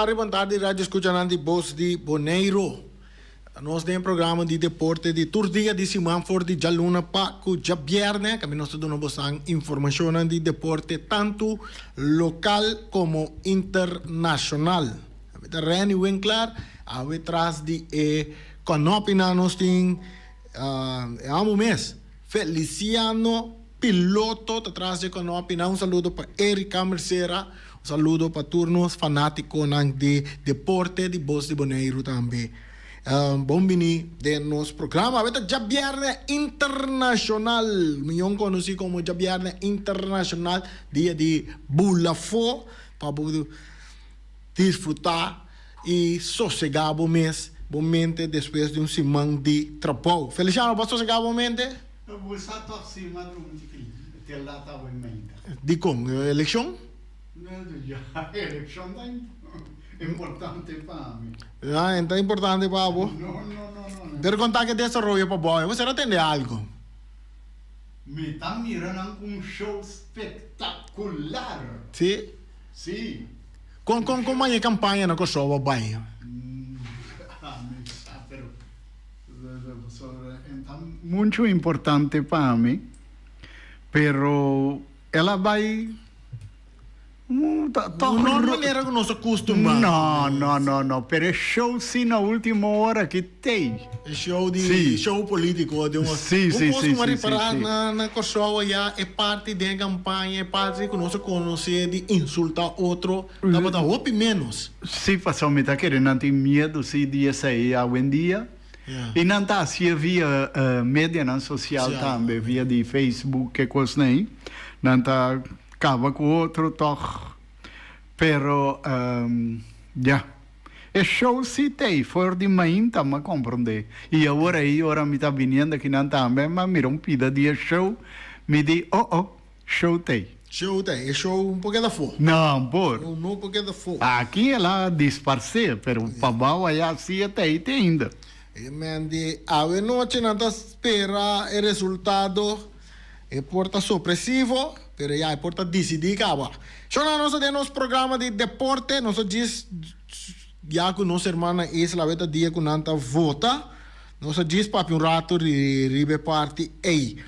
boa tarde, rádio escuchando de Voz de Boneiro. Nós temos programa de deporte de todo dia de semana for de jaluna pa ku jabierne, que nós damos informação de deporte tanto local como internacional. A Reni Winkler, a atrás de Conopina nós tem amo mês Feliciano piloto atrás de Conopina. Saludo para Erika Mercera, saludo para turnos fanáticos de deporte de Voz de Boneiro também. Bombini de nos programa avete Jabierne Internacional, milhão conhecido como Jabierne Internacional, dia de Bulafo, para desfrutar e sossegar o mês, mente depois de semana de trabalho. Feliciano, vai sossegar o mente? Eu vou só torcer mais até lá tá bem ainda. De como? Eleição? Não, já eleição tá importante para mim. Ah, então é importante para você. Não. Perguntar que desenvolve para você. Você não entende algo? Me está mirando um show espetacular. Sim? Sim. Como é a campanha na Kosovo, vai? Muito importante para mim, pero ela vai não era que nós acostumamos. Não, pero é show sim na última hora que tem. Show de show político de sim. Na Kosovo já é parte da campanha, é parte que nós conhecemos de insultar outro, tava roupa menos. Sim, passou me tá querendo ter medo se dia sair a um dia. E não tá se via mídia não social também, via de Facebook que coisa nem, não tá acaba com outro toque, pero é show se tem, for de manhã tá me compreender. E agora me tá vindo aqui não também, mas me rompida de show, me diz show tem. Show tem, é show um pouquinho da fora. Não, por. Um pouquinho da fora. Aqui ela disfarce, pero para baixo aí assim tem ainda. Mende, a noite não tá espera o resultado é porta supressivo, pero já é porta decidir acaba. Só nós temos programa de deporte, nós diz já que nossa irmã Isla veta dia que nanta vota, nós diz para um rato ribe parte aí.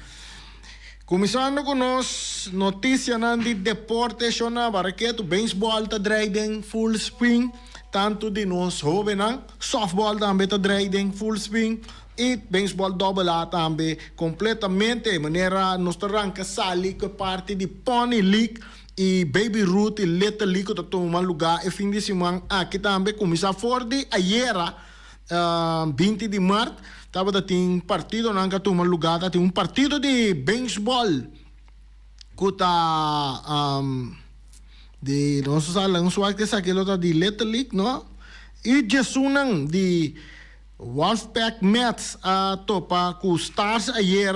Começando com nós notícia de deporte, só na baraqueto, beisebol tá driving full swing. Tanto de nós jovens, softball também está driving full swing e baseball double A também completamente maneira nós arranca sali que parte de Pony League e Baby Ruth e Little League que tomam lugar e fim de semana aqui também começa for de ayer 20 de março estava tem partido não que toma lugar tem um partido de baseball que tá de nosso salão só que aquilo tá de Little League, não? E jesunang de Wolfpack Mets a topa com Stars ayer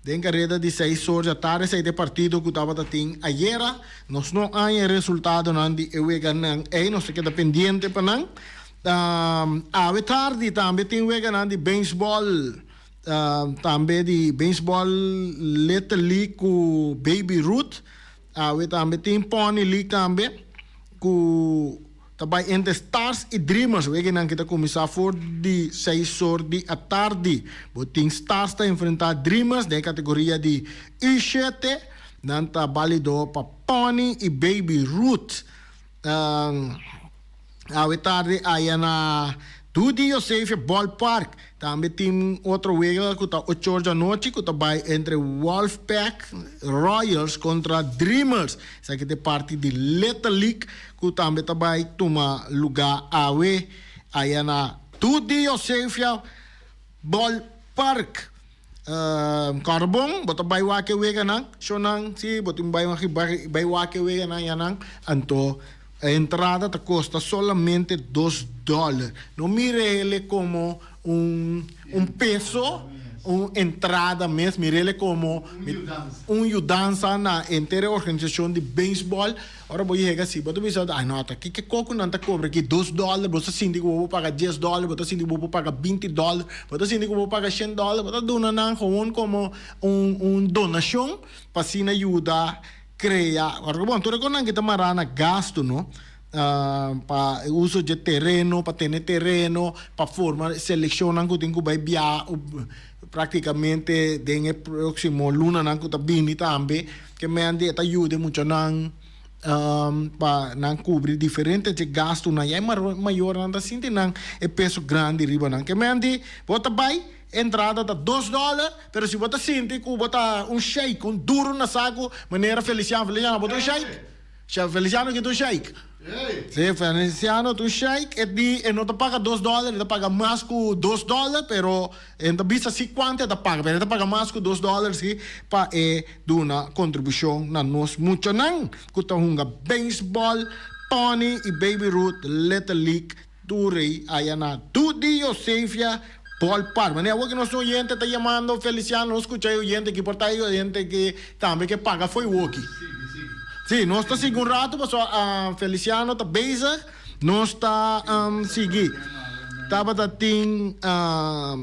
den carreira de 6 horas da tarde sai de partido que tava tem ayer nós não há resultado não de eu ganhar aí nós queda pendiente para não a tarde também tem o ganhar de baseball também de baseball Little League com Baby Ruth também tem Pony League também com também entre Stars e Dreamers que não kita começar for de 6 horas da tarde tem Stars tá enfrentar Dreamers na categoria de I7 não tá válido para Pony e Baby Ruth a tarde aí na Tudo Joseph Ballpark também tem outro jogo que está 8 horas da noite que vai entre Wolfpack Royals contra Dreamers. Isso aqui é parte de Little League que também vai tomar lugar aí na Tudo Joseph Ballpark. Carbon, bota vai wake wega nang, sonang si botim vai wake wega nang yanang anto. A entrada te custa solamente $2. Não mire ele como peso, uma entrada mesmo, mire ele como mudança na inteira organização de beisebol. Ora, vou chegar assim, você pensa, nota, que coco não está cobra aqui $2, você sente que vou pagar $10, você sente que vou pagar $20, você sente que vou pagar $100, você dona não como donação para se ajudar criar. Agora, bom, tudo quando kita marana gasto, no? para uso de terreno, para ter terreno, para formar, selecionar que tem que vai via praticamente den próximo luna nan que tá bini também, que me ande tá ajuda muito nan para nan cobrir diferentes de gasto na é maior nan da sinti nan é peso grande riba nan que me ande bota vai entrada tá $2, pero se bota sinti que bota shake, duro na saco, maneira Feliciano bota shake. Feliciano que tu shake. Sim, Feliciano tu shake e não te paga $2, ele paga mais que $2, pero em da vista 50 te paga, pero ele paga mais que $2 sim, para dar uma contribuição na nós muito não. Que tá hunga baseball, Tony e Baby Ruth, Little League, Turei, aí na Dudi Josefia ballpark. Mas agora que nosso oyente está chamando Feliciano, não escuta o oyente que porta aí, o oyente que também que paga foi o aqui. Sim, nós está seguindo um rato, mas Feliciano está bezig, nós está seguindo. Estava tem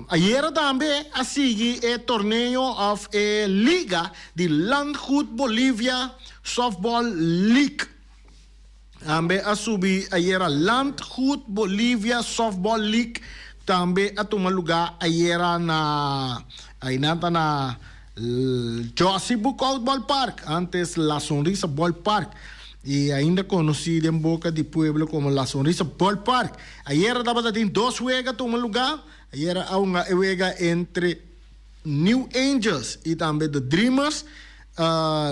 ayer também a seguir o torneio of Liga de Landgoed Bolivia Softball League. Também a subir ayer a Landgoed Bolivia Softball League, também a tomar lugar ayer na Josie Bukout Ballpark, antes La Sonrisa Ballpark, e ainda conhecido em boca de pueblo como La Sonrisa Ballpark. Ayer estava tendo 2 juegos a tomar lugar, ayer há uma juega entre New Angels e também The Dreamers,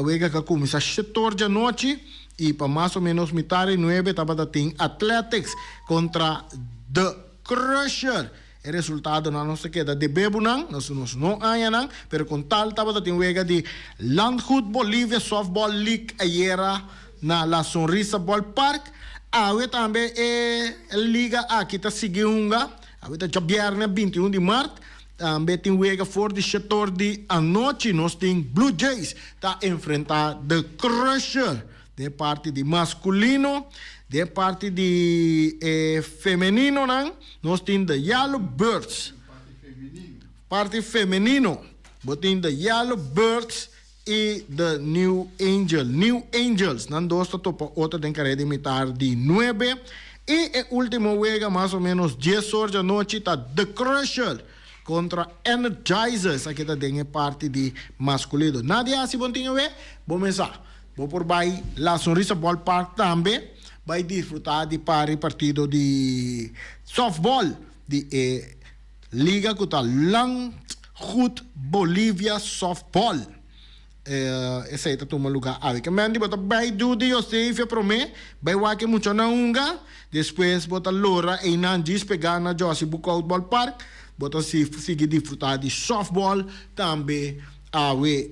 juega que começa às 7 horas da noite, e para mais ou menos metade 9 estava tendo Athletics contra The Crusher. O resultado não se queda de bebo não há não, pero com tal estava tendo juega de Landgoed Bolivia Softball League ayer na La Sonrisa Ballpark. Awe também a liga aqui está seguindo, awe está viernes 21 de março, também tem juega for de 7 horas da noite, nós tem Blue Jays está enfrentar The Crusher, de parte de masculino. De parte de feminino, nós temos the Yellow Birds. Parte feminino. Botin the Yellow Birds e the New Angel. New Angels. Nan dois topa outra tem que imitar de 9. E o último juega mais ou menos 10 horas da noite está The Crusher contra Energizers. Aqui está tem parte de masculino. Nada assim bom tinha ver. Vamos começar. Vou por vai La Sonrisa Ballpark também. Vai disfrutar de partido de softball de liga que está Landgoed Bolivia Softball. Esse aí está tomando lugar. Que mandi bota vai Dudi Josefia para mim, vai wake muito na unga, depois bota Laura e Nandis pegar na Josie Bukout Ballpark, bota se seguir disfrutar de softball também.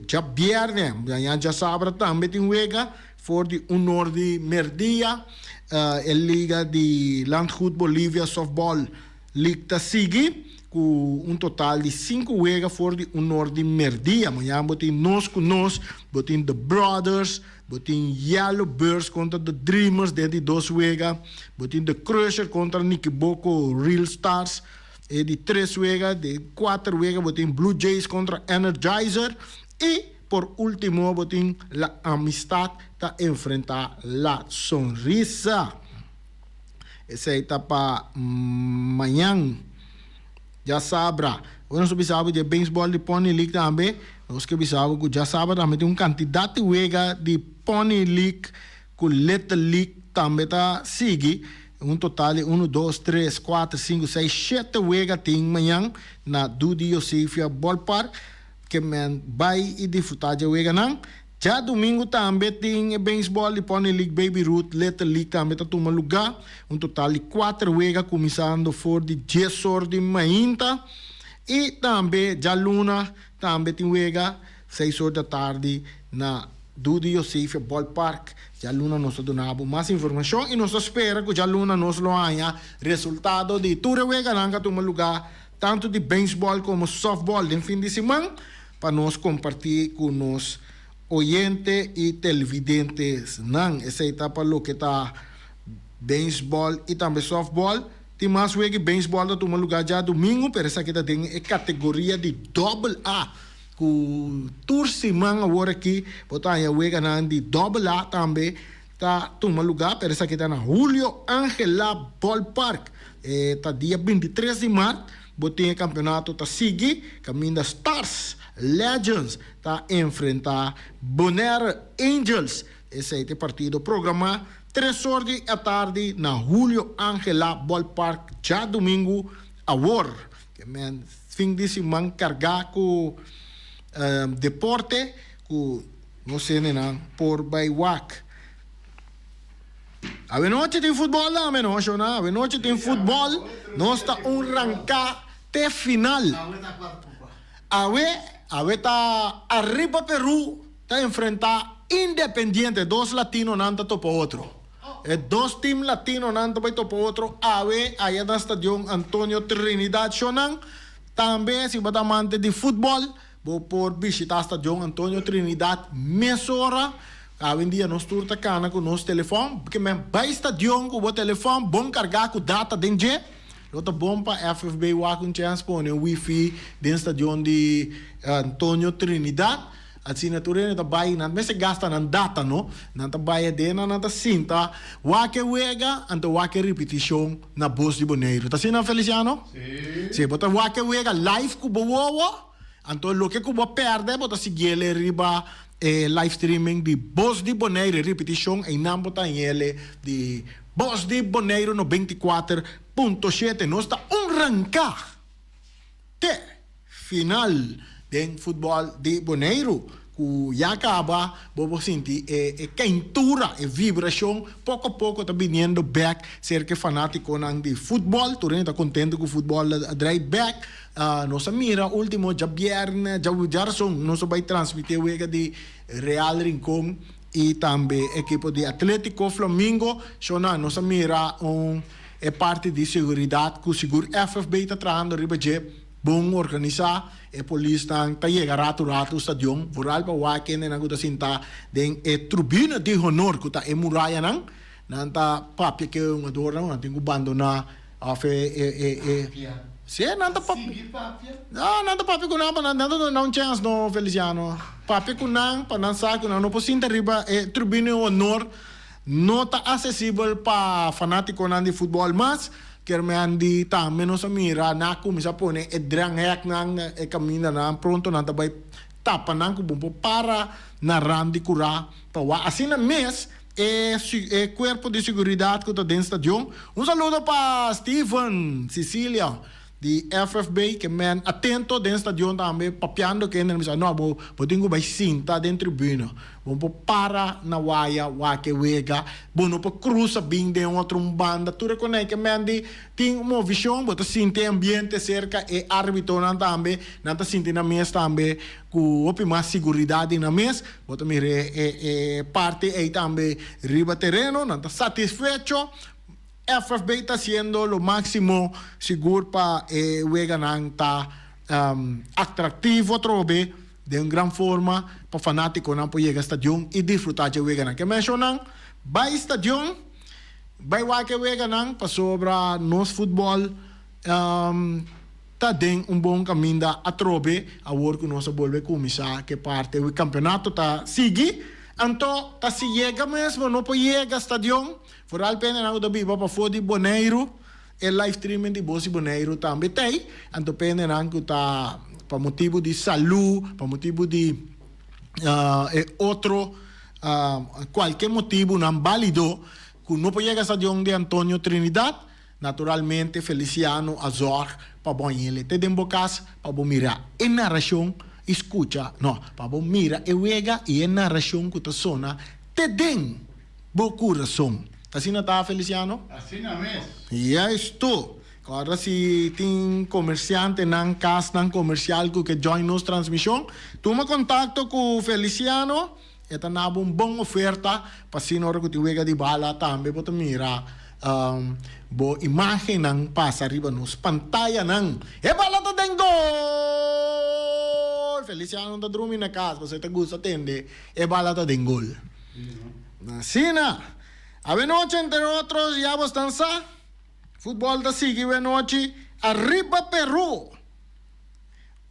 Já viernes, já sábado também tem juega for de honor de Merdia, a liga de Landgoed Bolivia Softball League está seguindo com total de 5 juegos for de honor de Merdia. Amanhã botem nós com nós, botem The Brothers, botem Yellow Birds contra The Dreamers, de 2 juegos, botem The Crusher contra Nikiboko Real Stars, de 3 juegos, de 4 juegos, botem Blue Jays contra Energizer, e por último, botem La Amistad está enfrentar La Sonrisa. Essa aí está para amanhã. Já sabrá. Nós sabemos de beisebol de Pony League também. Nós que sabemos que já sabe também tem candidato de juega de Pony League com Little League também está seguindo. Total de 1, 2, 3, 4, 5, 6, 7 juega tem amanhã na Dudi Josefia Ballpark. Que vai e disfrutar de juega não. Já domingo também tem beisebol de Pony League, Baby Ruth, Little League também está tomando lugar. Total de 4 juega começando for de 10 horas de manhã. E também já luna também tem juega 6 horas da tarde na Dudi Josefia Ballpark. Já luna nós donamos mais informação e nós espera que já luna nós lo haja resultado de tudo juega não que toma lugar tanto de beisebol como softball no fim de semana para nós compartilhar com nós oyentes e televidentes. Não, essa etapa lo que está beisebol e também softball. Tem mais jogo beisebol que toma lugar já domingo, pero essa aqui tem a categoria de AA. Com tour semana agora aqui, botar a joga de AA também. está toma lugar, pero essa aqui está na Julio Angela Ballpark. Está dia 23 de março, botinha campeonato está seguir, caminho da Stars Legends, está enfrentar Bonaire Angels. Esse aí tem partido programado 3 horas da tarde na Julio Angela Ballpark, já domingo, a war. Que man, fim de semana cargar com deporte, com, não sei, não, por Baiwak. A noite tem futebol lá, a noite tem futebol, nós está rancar até final. A está arriba Peru, está enfrentar Independiente, 2 latinos nanta topo outro. 2 times latinos nanta vai topo outro. Aí na Estadio Antonio Trinidad Shonan, também se você amante de futebol, vou por visitar a Estadio Antonio Trinidad mesora. Hoje em dia nós turta cana com nosso telefone, porque vai estadio com o telefone, bom carregar com data dentro. Outra bom para FFB com chance para o Wi-Fi dentro do estadio de Antonio Trinidad. A assinatura não vai não, mas se gasta na data não, não vai dentro na cinta, wake wega, ante wake repetition na Bos de Bonaire. Tá sendo Feliciano? Sim. Sim, bota wake wega live com boa, então lo que kubo perde, bota seguir riba live streaming de Bos de Bonaire repetition em não bota ele de Bos de Bonaire no 24.7. Nós está rancar te final den futebol de Bonaire, que já acaba, vamos sentir quentura e vibração, pouco a pouco está vindo back, cerca fanático de futebol, tu está contente com o futebol drive back, nossa mira, último, já viernes, já nós vai transmitir o de Real Rincón e também equipo de Atlético Flamengo, nossa mira é parte de segurança, que o seguro FFB está trabalhando riba de bom organizar, e polícia está chegando rato stadion, voral para waken na guta sinta den tribuna de honor que está muralha nang, nanta papia que um adora, não tem bando na se nanta papia, nanta papia com não chance no Feliciano, papia com não para não saco não posso riba tribuna de honor não está acessível para fanático de futebol, mas kermen di também nossa mira na kumisa pone drang hek nang caminha na pronto na tabay tapa nang kubumpo para na randi cura pawa assim na mês corpo de seguridade que está dentro do estadio. Saludo para Steven Cecilia de FFB que men atento dentro do estadio também papiando que não no tenho vai cinta dentro da tribuna vamos para na waia wake wega bono para cruza bem de outra banda tu reconhece que men tem uma visão bota sente ambiente cerca e árbitro não também não tá sentindo na mesa também com opi mais seguridade na mesa bota mire parte aí também riba terreno não tá satisfecho. FFB está haciendo lo máximo seguro para Weganang está atractivo trobe de una gran forma para fanático não pode llegar ao estadio e disfrutar de Weganang. Que mencionam, vai estadio, vai wake Weganang para sobra nos futebol tá den bom caminho a trobe a work que nós volve começar que parte do campeonato tá seguir. Então, tá se chega mesmo, não pode chegar ao estadio. Por algo pena não dá para fora de Bonaire, e live streaming de Bos de Bonaire também tem. Então, pena não que tá para motivo de saúde, para motivo de outro, qualquer motivo não válido, que não pode chegar ao estadio de Antonio Trinidad, naturalmente, Feliciano, Azor, para bom ele. Te den bocas, para bom mirar. E narração, escucha, no, para bom mira, e wega, e narração que tá sona, te den bo coração. Assim não está, Feliciano? Assim não mesmo. E é isto. Agora, se tem comerciante na casa, na comercial que join nos transmissão, toma contato com o Feliciano, e tá na uma boa oferta, para se na hora que tu wega de bala também, para mira, bo imagem nang passa arriba nos pantalla nang, e bala tá den gol! Feliciano tá dormindo na casa, você tá gusto atende, e bala tá den gol. Assim na. A noche, entre otros, ya bostanza. Fútbol da sigue noche. Arriba Perú.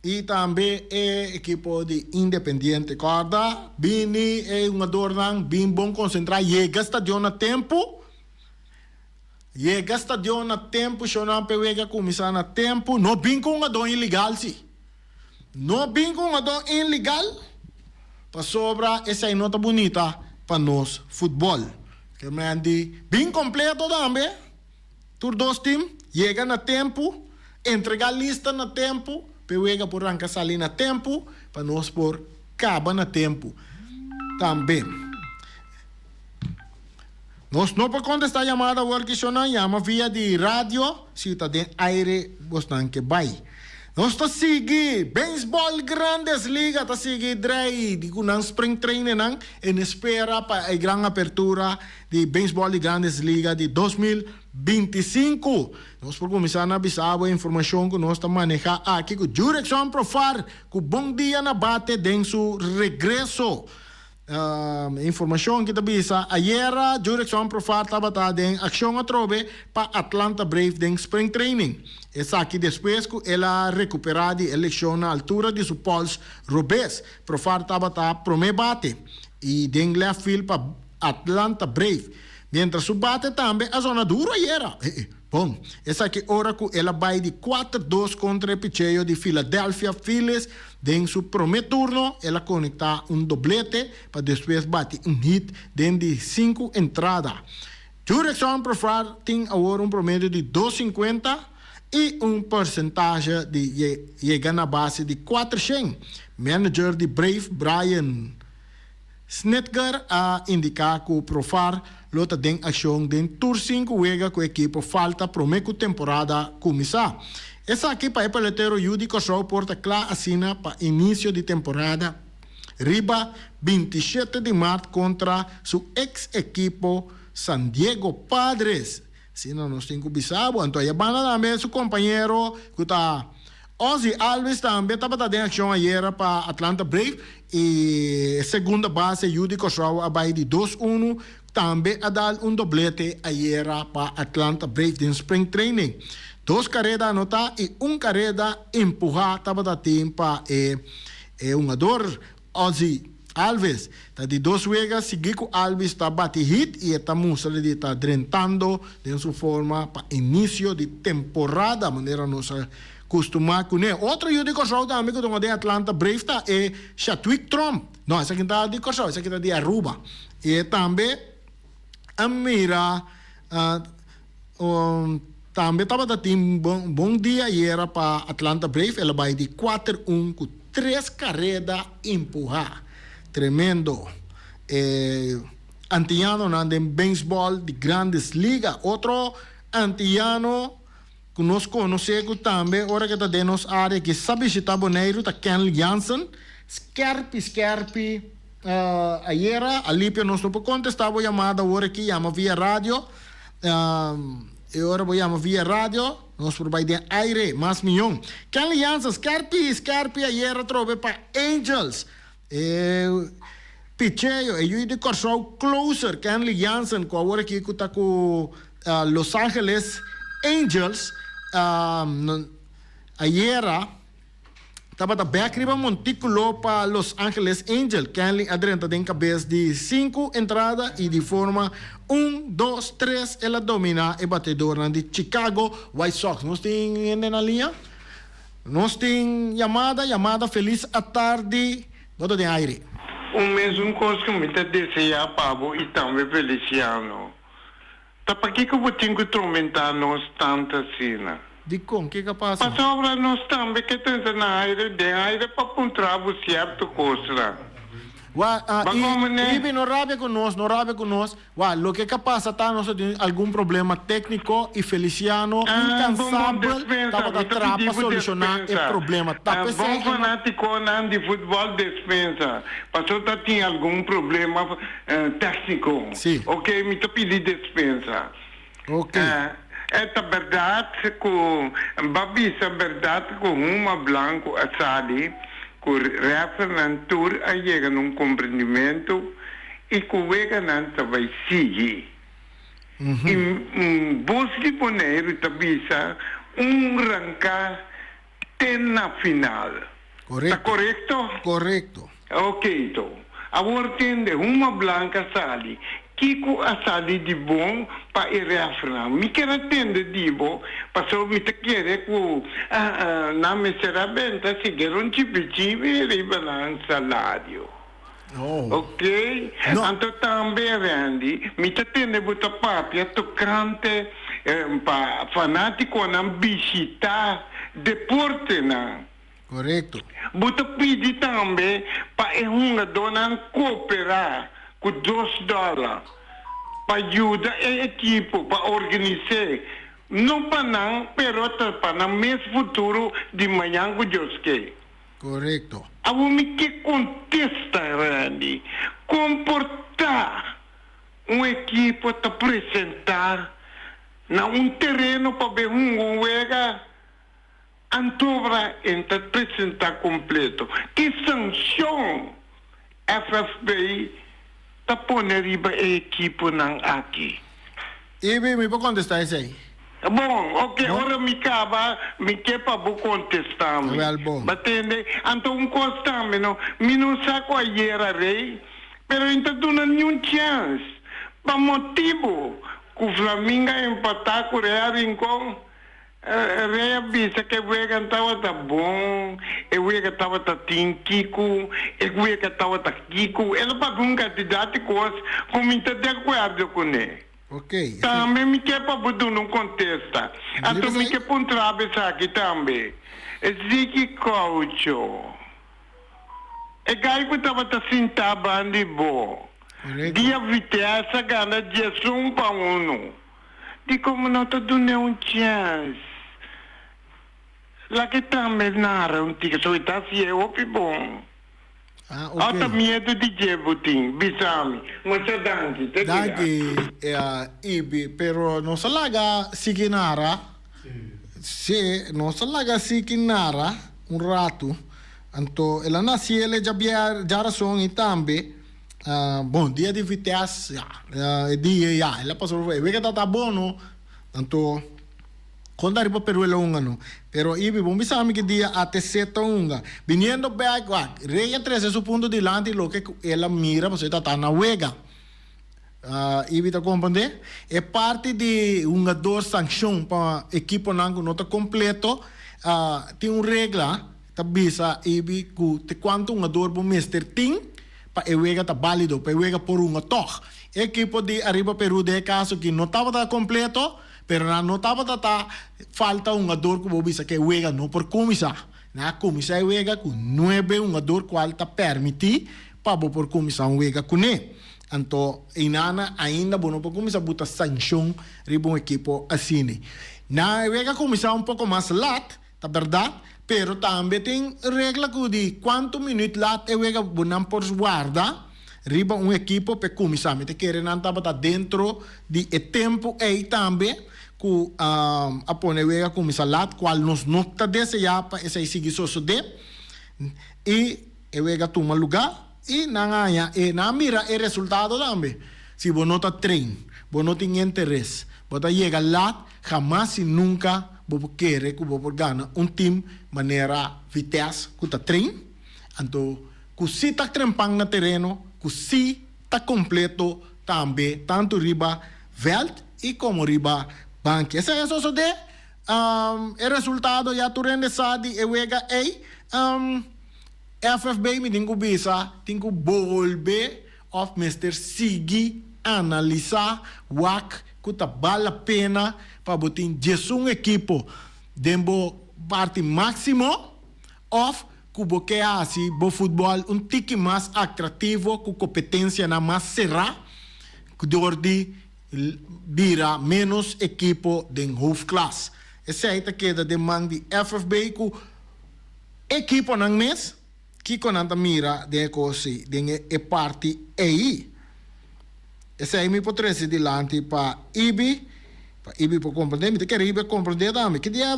e também é equipo de Independiente Corda. Bini é um jogador bem bom concentrar, chega estadio na tempo. Chega estadio na tempo, não pega começar na tempo. Não bem com um jogador ilegal, sim. Não bem com um jogador ilegal. Para sobra essa é nota bonita para nós futebol. Que mande bem completo também. Tur dois times, chega na tempo, entregar lista na tempo, pega por arrancar salir na tempo, para nós por caba na tempo. Também. Nós não podemos contestar a chamada porque chama via de rádio, se está de aire, gostam que vai. Nós está seguindo, beisebol grandes liga, está seguindo, digo, não spring training, não, em espera para a grande apertura de beisebol de grandes liga de 2025. Nós por começar a avisar a informação que nós estamos manejando aqui, com direção Profar, com bom dia na bate, em seu regresso. Informação que avisa, ayer a direção Profar estava em ação a trove para Atlanta Brave em spring training. Essa aqui depois que ela recuperar de eleição na altura de seu Pauls Robes. Profar estava promê bate e den left field para Atlanta Brave. Mientras su bate também a zona dura era. Bom, essa aqui hora que ela vai de 4-2 contra o picheio de Philadelphia Phillies. Den su primeiro turno, ela conecta doblete para depois bater hit dentro de 5 entradas. Direção Profar tem agora promédio de 2,50 e porcentagem de chegar na base de 400. Manager de Brave, Brian Snitger, a indicar que o Profar lota den ação den Tour 5 wega com a equipe falta prometo temporada começar. Essa aqui para o peletero Yudi Cosrau porta clara assina para início de temporada. Riba 27 de março contra seu ex-equipo San Diego Padres. Se não nós temos que bisabo, então a banda também seu companheiro que está Ozzy Alves também estava dando ação ayer para Atlanta Brave e segunda base Yudi Cosrau abai de 2-1 também a dar doblete ayer para Atlanta Brave em spring training. 2 carreras anotar e 1 carrera empurrar estava da tempo um jogador Ozzy Alves. Tá de 2 vegas seguir com Alves está bate hit e está mostrando de está drentando de sua forma para início de temporada, maneira nossa costumar com ele. Outro Yudi Cosrau também que de Atlanta Brave tá é Chadwick Trump. Não, essa aqui está de Cosrau, essa aqui está de Aruba. E também a mira também estava dando bom dia e era para Atlanta Brave. Ela vai de 4-1 com 3 carreras empurrar. Tremendo. Antiano anda em beisebol de grandes ligas. Outro antiano que nós conhecemos também, ora que está de nossa área, que sabe se está boneiro, está Kenley Jansen. Scarpi. Ayer, Alipio nos não contestava a chamada, agora aqui chama via rádio. Agora vou chamar via rádio, nós por vai de aire, mais milhão. Kenley Jansen, Scarpi, ayer trove para Angels. Picheio, eu de Cosrau Closer, Kenley Jansen, que agora aqui está com Los Angeles Angels. Ayer, estava da Becriba Montículo para Los Angeles Angels. Kenley adrenta tem cabeça de 5 entradas e de forma 1, 2, 3 ela domina o batedor de Chicago White Sox. Nós temos na linha? Nós temos chamada feliz à tarde. Bota de aire. Mesmo coisa que me deseja Pablo e também Feliciano. Tá para que eu vou ter que tormentar nós tanto assim, né? De como? O que passa? Mas agora nós também que temos na aire para encontrar certa coisa. E não rabia conosco. O que passa tá nós temos algum problema técnico e Feliciano incansável estava a trabalhar para solucionar o problema. Bom fanático de futebol dispensa. Passou tá tinha algum problema técnico. Sim. Ok, me tô pedindo dispensa. Ok. Esta verdade com babisa verdade com uma branco assadi com referentur a chega num compreendimento e com o egananta vai seguir. E bolso de boneiro tabisa arrancar ten na final. Correcto. Está correcto? Correcto. Ok, então. Agora tem de uma blanca sali. Kiko asali de bom para ir a me quer atender de bom, passou me te querer com na me será bem, tá seguir um tipo e riba na salário. Oh. Ok? No. Então também, Randy, me te atender buta papia, tocante, pa fanático na visitar deporte na. Correcto. Buta pedir também para uma dona cooperar com $2 para ajudar a equipe para organizar. Não para não, pero para no mês futuro de manhã com Deus que. Correcto. A me que contesta, Randy, comportar uma equipe para apresentar na terreno para ver uega. Antobra entra apresentar completo. Que sanção FFB está pondo riba a equipe não aqui. Ibi, me pode contestar isso aí? Bom, ok, ora me acaba, me quer para contestar. Well, bom. Batende, então constame, não, me não saco a hiera rei, pero então não dá nenhum chance. Para motivo, que o Flamengo empatar com o Real Rincón, Reia bisa que o Ega estava tá bom, o Ega estava tá Kiko, o Ega estava tá Kiko, ele para um candidato coisa, como está de acordo com ele. Ok. Também me quer para botar num contesta. Então me quer para um trabalho aqui também. Ziki Coucho. É gai que estava tá sentado bandi bom. Dia vitessa gana dia para um. De como não está dando um chance. Lá que também nara um tica só está se é opi bom. Ah, Ata ok. medo de jebutin, bisami. Mas danke, te Dagi, Ibi, pero no salaga siginara. Se no salaga siginara un rato. Anto ela nasce ele já razão e também. Bom, dia de vitesse, dia, ela passou, vê que tá bom, no? Anto quando arriba Peru ele no, pero ibi bom bisami que dia até seta unga, viniendo back, reia 13 su punto de lante lo que ela mira, você tá na wega. Ibi tá compreender? É parte de uma dor sanção para equipo nango nota completo, tem regla, tá bisa ibi ku te quanto uma dor bom mister ting para ewega tá válido, para ewega por uma toch. Equipo de arriba Peru de caso que não estava completo, pero não estava falta uma dor que vou bisa que ewega não por comisar. Na comisa ewega com 9 uma dor qual tá permitir para por comisar ewega com ne. Então, inana ainda bom por comisar buta sanção ribo equipo assim. Na ewega comisar pouco mais lat, tá verdade? Pero também tem regra que de quanto minuto lat ewega bonam por guarda riba equipo pe comisar me te querem andar para dentro de tempo e também que a pone ewega comisar lat qual nos nota desse já para esse seguir só de e ewega toma lugar e na ganha e na mira o resultado também se você nota trein você não tem interesse você chega lá jamás e nunca você quer que você ganha time maneira vitesse que está trein então que se está trempando no terreno que se está completo também tanto riba veld e como riba banque esse é só de o resultado já tu rende sabe e wega FFB me tenho bisa tenho volver of Mr. Sigi analisar wak que tá vale a pena para botar um equipo dembo parte máximo of que você assim bo futebol tique mais atrativo com competência na mais será que de vira menos equipo de hoofdklasse. Esse aí tá queda de man de FFB com equipo nang mes que conanta mira de cosi de parte aí. Esse aí me potresse de lante para IBI por compreender, me te quer IBI compreender também. Que dia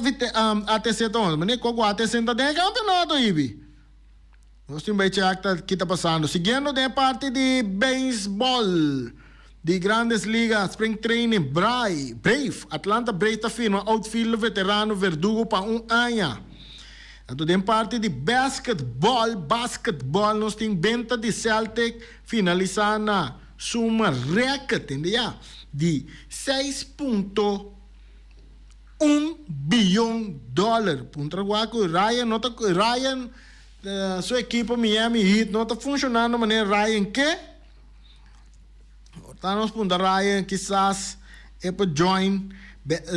até setembro, mas nem como até setembro de campeonato IBI. Nós temos bem que está passando. Seguindo de parte de beisebol, de grandes ligas, spring training, Brave, Atlanta Brave está firma outfielder veterano Verdugo para ano. Ato den parte de basketball, nós tem venta de Celtic finalizar na suma record, entendeu? De 6,1 bilhão dólares. Punta guaco, Ryan, sua equipe Miami Heat, não está funcionando de maneira Ryan que? Estamos punta Ryan, quizás, para join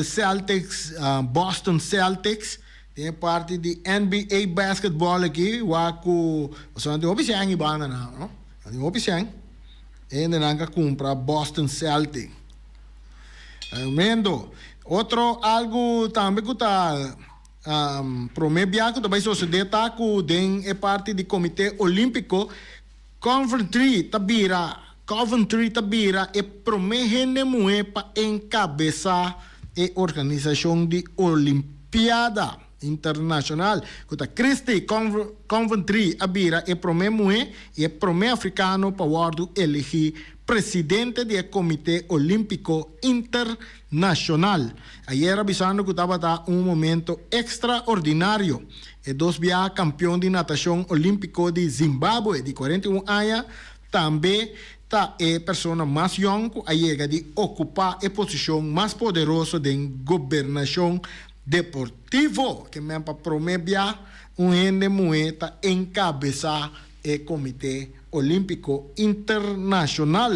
Celtics, Boston Celtics. Tem parte de NBA basketball aqui, waku, so não tem iba na, não? Tem opção. E nanga compra Boston Celtics. Mendo, outro algo também que tá promebia que também sucede tá com den é parte do Comitê Olímpico Coventry Tabira e promete moe para encabeçar a organização de Olimpiada Internacional. Kuta Christie Coventry abira e promete e promete africano para elegir presidente do Comitê Olímpico Internacional. Ayer avisando que estava momento extraordinário. E dos via campeão de natação olímpico de Zimbábue de 41 anos, também a pessoa mais jovem que chega de ocupar a posição mais poderosa da governação deportivo, que mesmo para prometer ende moeda encabeçar o Comitê Olímpico Internacional.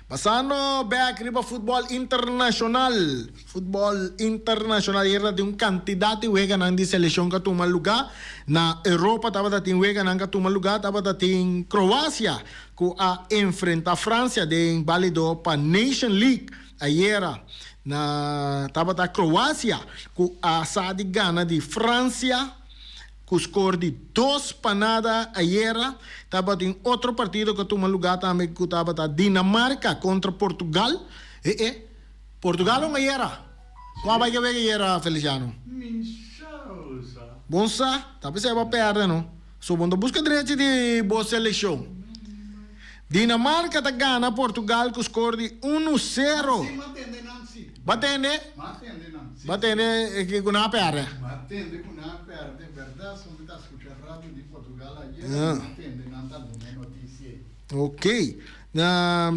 Passando back riba futebol internacional era de candidato wega nang di seleção que toma lugar na Europa, tava da wega nang toma lugar, tava da Croácia que a enfrenta a França de válido para Nation League era na tava da Croácia que a sadi gana de França com score de 2-0 ayer. Estava em outro partido que toma lugar também que estava da Dinamarca contra Portugal. Portugal não era. Qual vai que ver era, Feliciano? Bonsa, talvez você vai perder, não? So, quando busca direito de boa seleção. Dinamarca tá ganha Portugal com score de 1-0. Batende? Batende que não perde. Batende que não perde, verdade? Só me está escutando rádio de Portugal aí. Batende, não está dando notícia. Ok.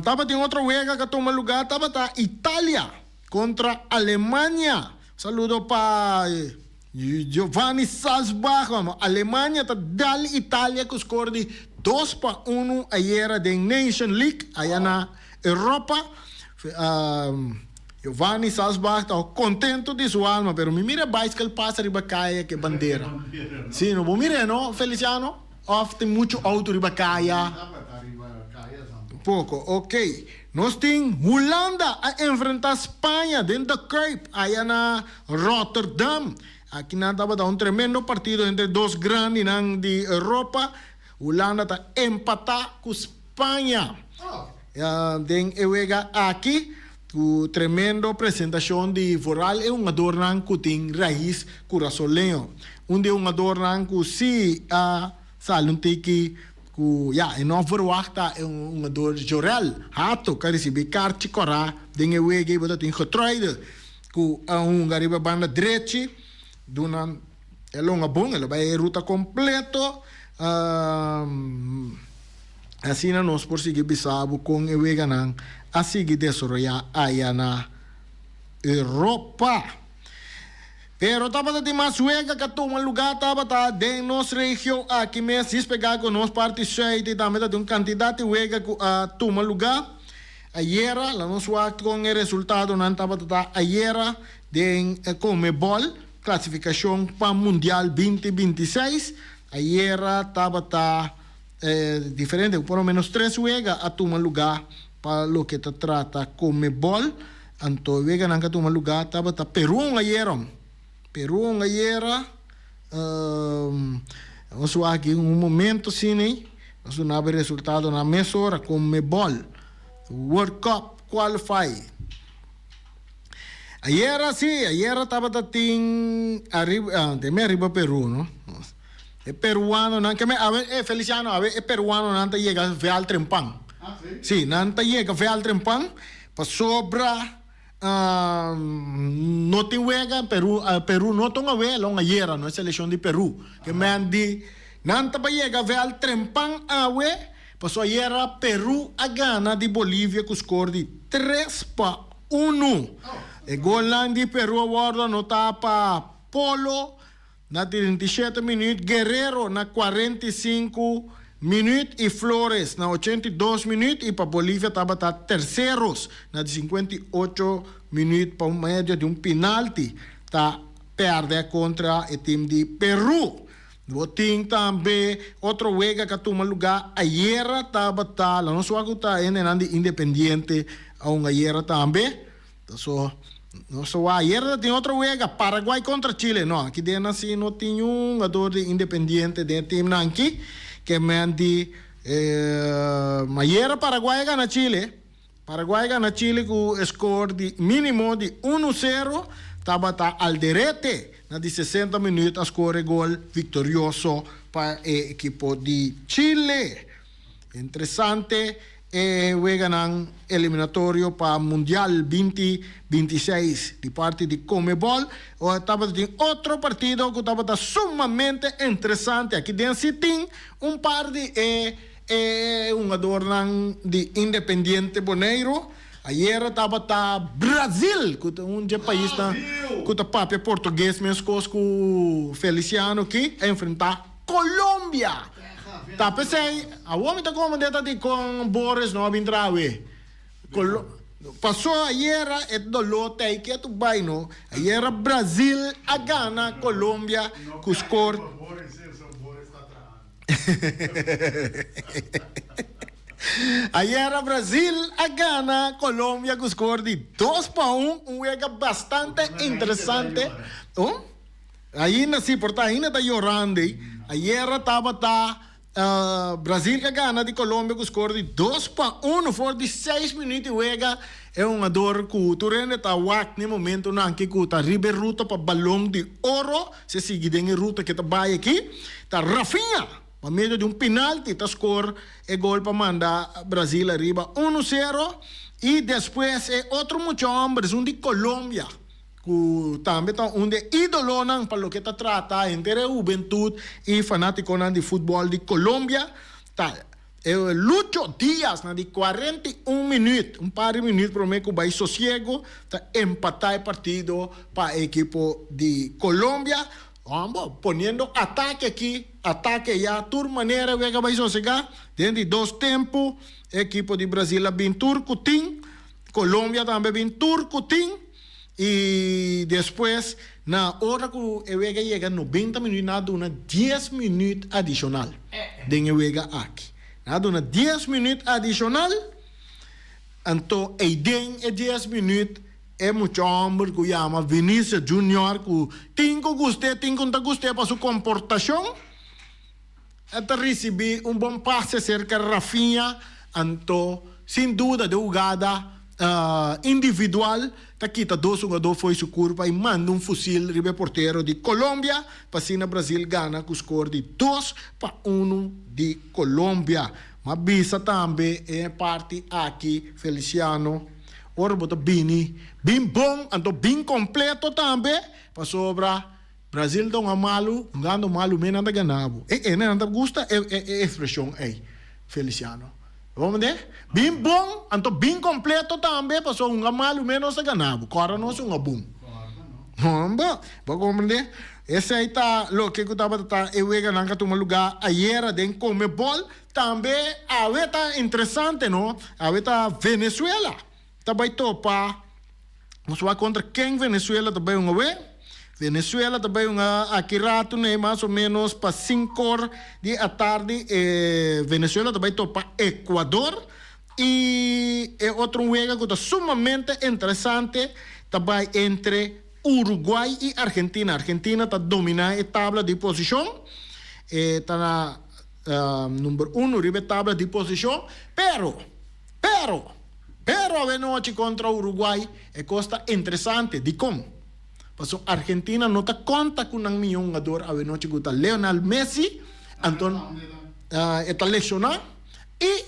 Tava tem outro wega que toma lugar, tava Itália contra Alemanha. Saludo para Giovanni Salzbach. Alemanha tá dal Itália com score de 2-1 ayer da Nation League aí na Europa. Giovanni Salzbach está contento de sua alma, pero me mira bicycle passa riba caia que bandeira. Sim, não mira, não, Feliciano? Tem muito auto riba caia. Pouco, ok. Nós temos Holanda a enfrentar Espanha dentro da Cape, aí na Rotterdam. Aqui na estava um tremendo partido entre dois grandes de Europa. Holanda está empatar com Espanha. Den ewega aqui. O tremendo apresentação de Voral é adornan que tem raiz corazolenho. Adornan que se salunte que e não verwacht é ador jorel. Hato que recebe carte cora den ewega bota tem getroide que gariba banda direita dona é longa bom, ela vai ruta completo. Assim nós por seguir bisabo com ewega nang a seguir desarrollar allá na Europa. Pero estava de mais suega que toma lugar, estava de nossa região aqui mesmo, se pegar com nós parte cheia, também de candidato wega que toma lugar. Ayer, lá nós com o resultado, não estava ayer de Comebol, classificação para Mundial 2026. Ayer estava diferente, por lo menos 3 wega a toma lugar para lo que te trata Comebol. Anto wega nang toma lugar taba Peru ayer. Nós aqui momento sim, nós não há resultado na mesma hora Comebol World Cup qualify. Ayer tava arriba Peru, no? É peruano não que Feliciano é peruano não tá chega ver al trempang. Sí, nanta llega ve al trempang pa sobra no te juega Perú no toma vela una yera no es selección de Perú que me han di nanta pa llega ve al trempan awe pasó ayer Perú a gana de Bolivia con score de 3-1 el gol de Perú aborda no tapa Polo na 37 minutos Guerrero na 45 minutos y Flores na 82 minutos y para Bolivia estaba terceros na 58 minutos para medio de un penalti está perde contra el time de Perú. Boting também outro juega que toma lugar ayer estava lá não só está em Independiente a ayer também so não só ayer tem outro juega Paraguai contra Chile não aqui dentro assim não tinha jogador de Independiente de time aqui que mandi ayer Paraguai gana Chile com score de mínimo de 1-0 estava al derete na de 60 minutos a score gol vitorioso para o equipo de Chile. Interessante juegan eliminatorio para Mundial 2026 de parte de Comebol. O estaba en otro partido que estaba sumamente interesante. Aquí dentro sí tiene un par de un adornan de Independiente Boneiro. Ayer estaba Brasil, que é um país que o papo português mesmo com Feliciano aqui, enfrentar Colômbia. Tá pensei, a homem tá como dentro com Boris não vindrawe. Passou ayer é dolor tem que tu vai no. Ayer Brasil a gana Colômbia com score. Ayer Brasil a gana Colômbia com score de 2-1, juego bastante interessante. Ainda se porta, ainda está chorando. Ayer estava Brasil que gana de Colômbia com score de 2-1 por 16 minutos juega é jogador que tu rende tá wak no momento não que tá ribe ruta para balão de ouro se sigue em ruta que tá vai aqui tá Rafinha por meio de um penalti, tá score e gol para mandar Brasil arriba 1-0 e depois é outro muitos homens, um de Colômbia que também tá um de ídolo para lo que tá trata entre a juventude e fanático de futebol de Colômbia tá Lucho Díaz na de 41 minutos um par de minutos para mim que vai sossego tá empatar o partido para a equipe de Colômbia. Vamos poniendo ataque aquí, ataque ya, tur manera que vai sossegar, dentro de 2 tempos, equipo de Brasil vem turcutim, Colômbia também vem turcutim, e depois, na hora que o Ewega chega 90 minutos, nada uma 10 minutos adicional, den Ewega aqui. Nada uma 10 minutos adicional, então, e den 10 minutos, é muito homem que chama Vinícius Júnior que tem que gostar para sua comportação até receber bom passe cerca de Rafinha então sem dúvida de jogada individual tá quita 2 jogadores foi sua curva e manda fuzil ribe porteiro de Colômbia para cima Brasil gana com score de 2-1 de Colômbia mas bisa também é parte aqui Feliciano ora bota bem bom, então bem completo também, para sobra Brasil dá malo, ganhando malo, menos anda ganhando. Não gusta é expressão aí, Feliciano. Vamos ver? Bem bom, então bem completo também, para sobra malo, menos anda ganhando. Agora não é bom. Vamos compreender? Esse aí tá, lo que eu estava eu ia ganhar que lugar ayer de Comebol, também a tá interessante, não? A tá Venezuela. Também topa nós vamos contra quem Venezuela também Venezuela também aqui rato né mais ou menos para 5 horas da tarde Venezuela também topa Equador e é outro jogo que está sumamente interessante também entre Uruguai e Argentina. Argentina está dominando a tabela de posição está na número 1 ribe tabela de posição pero a noite contra Uruguai é coisa interessante de como porque Argentina não está conta com um jogador a noite que está Lionel Messi então está lesionado e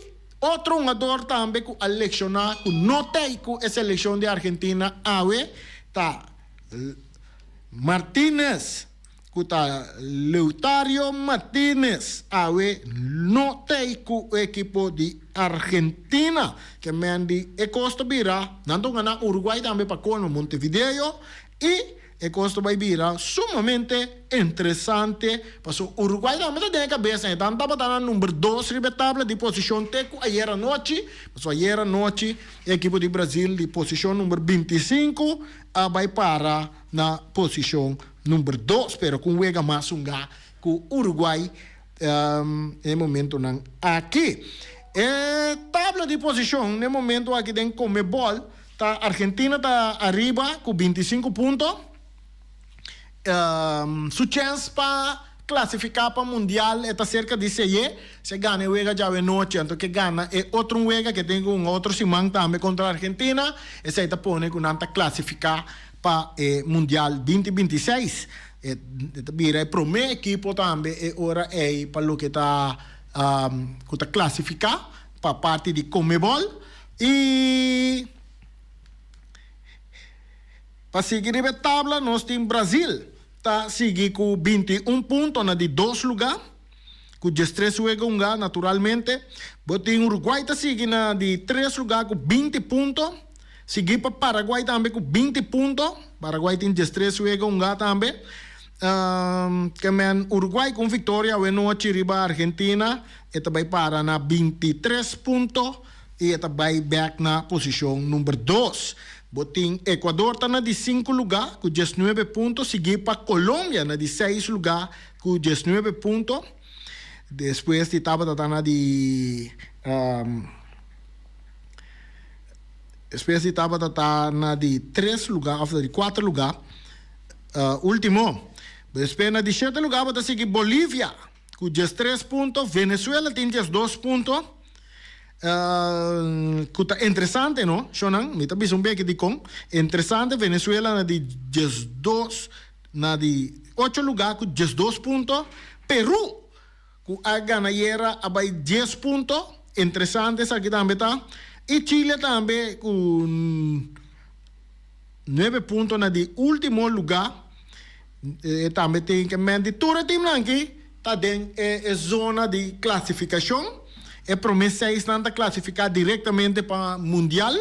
Outro jogador também que seleccionar, que notei que a seleção de Argentina awe, tá Martínez, que tá Lautaro Martínez, awe, notei que o equipo de Argentina, que mendi e Costa Bira, nanto na Uruguai também para com Montevideo, e e Costa Bira sumamente interessante, porque o Uruguai também tem a cabeça, então estava na número 2 na tabla de posição teco ayer à noite, mas ayer à noite a equipe de Brasil de posição número 25 vai para na posição número 2, pero com o mais unga que o Uruguai no momento não aqui. Tabla de posição, no momento aqui tem Conmebol, tá Argentina está arriba com 25 pontos. Su chance para classificar para mundial está cerca de 6. Se gana o já é noite, então que gana é outro juega que tem outro semana também contra a Argentina, e se está pondo que não está classificar para mundial 2026. Vira o primeiro equipo também é hora para o que está classificar para parte de Conmebol e para seguir a tabla nós temos Brasil. Está seguindo com 21 pontos na de 2 lugares, com 13 lugares naturalmente. Botem Uruguai está seguindo na de 3 lugares com 20 pontos. Seguir para Paraguai também com 20 pontos. Paraguai tem 13 lugares também. Uruguai com vitória, o noite riba Argentina, e vai para na 23 pontos e vai back na posição número 2. Botim Equador está na de 5 lugar, com 19 pontos. Seguir para Colômbia na de 6 lugar, com 19 pontos. Depois de estava na de depois de estava na de 3 lugar, ou de 4 lugar. Último. Depois na de 7 lugar, vai seguir Bolívia, com 13 pontos. Venezuela tem 12 pontos. Interessante, no? Shonan, mi tabi sumbe que dicon. Interessante, Venezuela na de 12, na de 8 lugar com 12 pontos. Peru, com a ganayera abai 10 pontos. Interessante, essa aqui também tá. E Chile também com 9 pontos na de último lugar. Também tem que medir todo o time aqui. Tá dentro da zona de classificação. É promessa está classificar diretamente para o Mundial.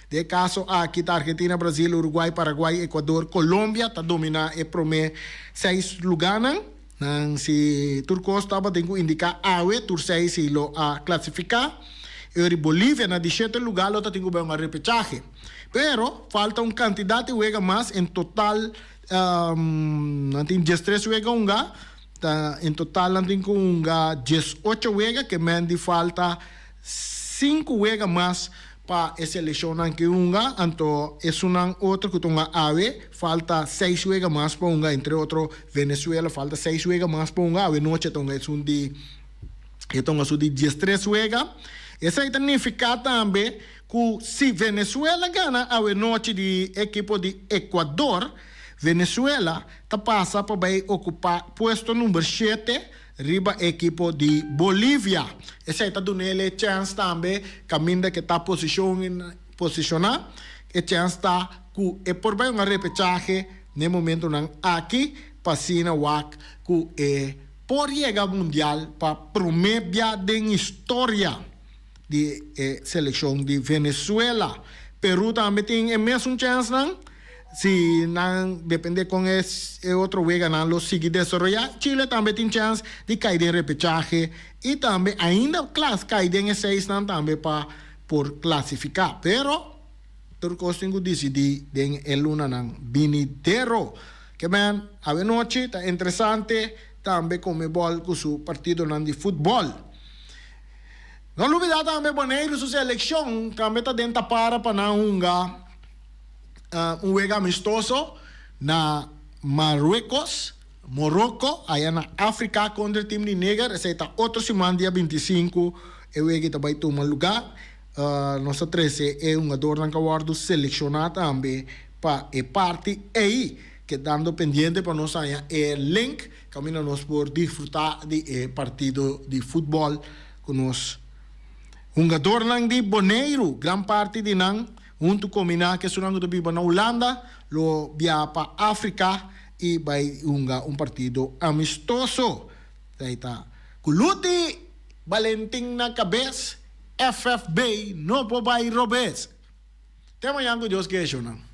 De caso, aqui está Argentina, Brasil, Uruguai, Paraguai, Equador, Colômbia, está dominando e promessa 6 lugares. Se Turcos estava tem que indicar AUE, Tur 6 e lo a classificar. E Bolívia, na 17 lugar, lo tem que ver um repechaje. Pero, falta um candidato que mais, em total, tem 13 juega em total tem com 18 juega que me falta 5 juega mais para selecionar que então é outro que tem AVE falta 6 juega mais para entre outro Venezuela falta 6 juega mais para AVE noite então é de 13 juega. Isso significa também que se Venezuela ganha a noite de equipo de Equador, Venezuela passa para ocupar posto número 7, riba equipo de Bolívia. Essa está dando ele chance também, caminho que está posicionado, e chance está que é por bem uma repechaje no momento não aqui, passina wak que é por chegar mundial para primeira da história de seleção de Venezuela. Peru também tem a mesma chance não. Se não depende com esse outro juega não lo sigue desarrollar, Chile também tem chance de cair em repechaje e também ainda cair em 6 não também para por classificar. Pero Turcos tem que decidir em el luna não vinidero. Que man, a noite está interessante também com o bol com seu partido não de futebol. Não olvidar também boneiro sua seleção também está dentro para não juego amistoso na Marruecos, Morocco, allá na África contra o time de Níger. Esse está outro semana, dia 25, o juego vai tomar lugar. Nossa 13 é um jogador que guardo selecionado também para a parte aí, que dando pendiente para nós aí é link, caminho nós por desfrutar de partido de futebol que nós Hungador nang di Bonaire, gran parte di nang untuk combina que sunang to biba na Holanda, lo via pa África e vai un partido amistoso. Daita kuluti Valentin na cabez FFB no po vai robes. Tema yang ko Dios que eso nang.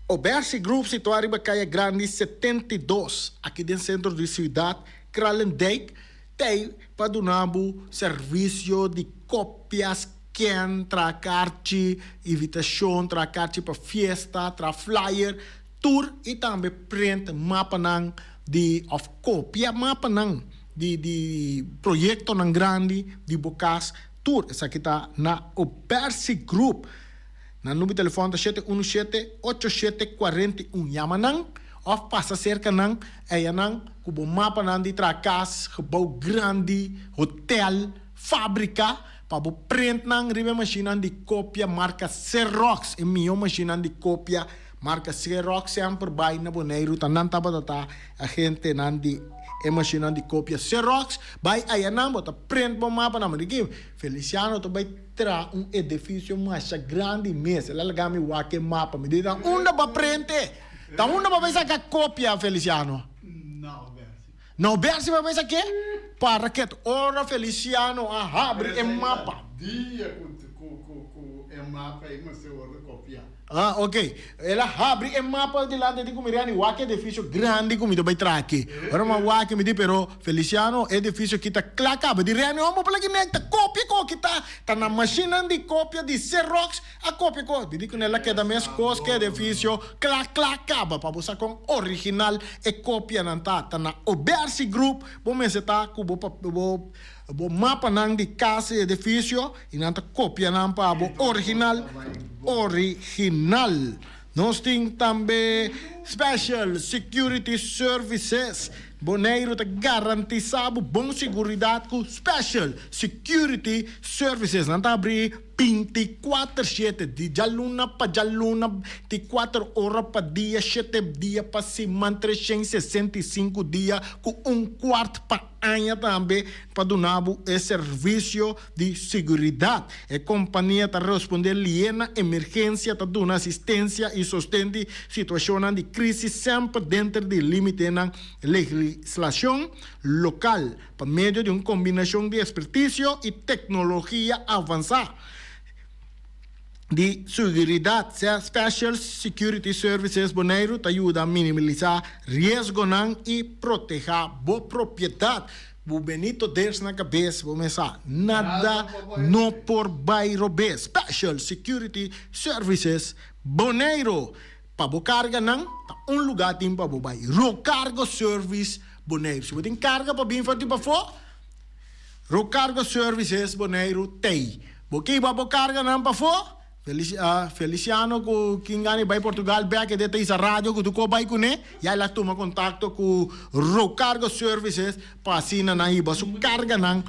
Obersi Group situado em Caia Grande 72, aqui dentro do centro da cidade, Kralendijk, tem para donar serviço de cópias, scan, tracarte, invitação, tracarte para festa, tra flyer, tour e também print mapa nang de of cópia mapa nang de projeto nang grande de bocas tour. Essa aqui está na Obersi Group. Na número de telefone 717-8741. Yama nang, of passa cerca nang, é nang, cubo mapa nang de tracas, gebouw grande, hotel, fábrica, para o print nang, ribe machine de cópia marca Xerox. E minha machine de cópia marca Xerox sempre vai na Bonaire, tanan tabata a gente nang de machine de cópia Xerox, vai aí nang, bota print bom mapa nang, de Feliciano to vai tra edifício mais grande mesmo. Ela gami wake mapa, me diz, onde vai prender? Tá onde vai pensar que a cópia, Feliciano? Não, Bersi vai pensar que? Para que ora Feliciano abre o mapa. Dia com o mapa e você vai copiar. Ah, ok. Ela abre o mapa de lá de Miriani, wake edifício grande como vai tra aqui. Ora mas wake me diz, pero Feliciano edifício que tá clacaba de Riani, vamos para que necta cópia que tá na máquina de cópia de Xerox, a cópia me diz que ela queda mais coisa que edifício clacaba para buscar com original e cópia não tá na Obersi Group, vamos tá com o mapa nang de casa e edifício e não tá cópia não para o original. Nós temos também Special Security Services. Bonaire te garantizado bom seguridade com Special Security Services. Não tá abrir 24/7 de jaluna para jaluna, 24 horas para dia, 7 dias para semana, 365 dias com quarto para ano também para donar esse serviço de segurança. A companhia está respondendo liena emergência, está dando assistência e sustenta situação de crise sempre dentro do limite da legislação local por meio de uma combinação de expertise e tecnologia avançada. De seguridade, Special Security Services Bonaire te ajuda a minimizar risco e proteger a propriedade. O Benito Ders na cabeça, vou começar. Nada não por bairro B. Special Security Services Bonaire. Para carga não, lugar tem para bairro. Cargo Service Bonaire. Se você tem carga para vir para fora, Cargo Services Bonaire tem. Porque para carga não para fora. Feliciano ko kingani by Portugal back deta isa radio ko duko bay ko ne ya la tuma kontakto ko Cargo Services pa sina na iba su carga nang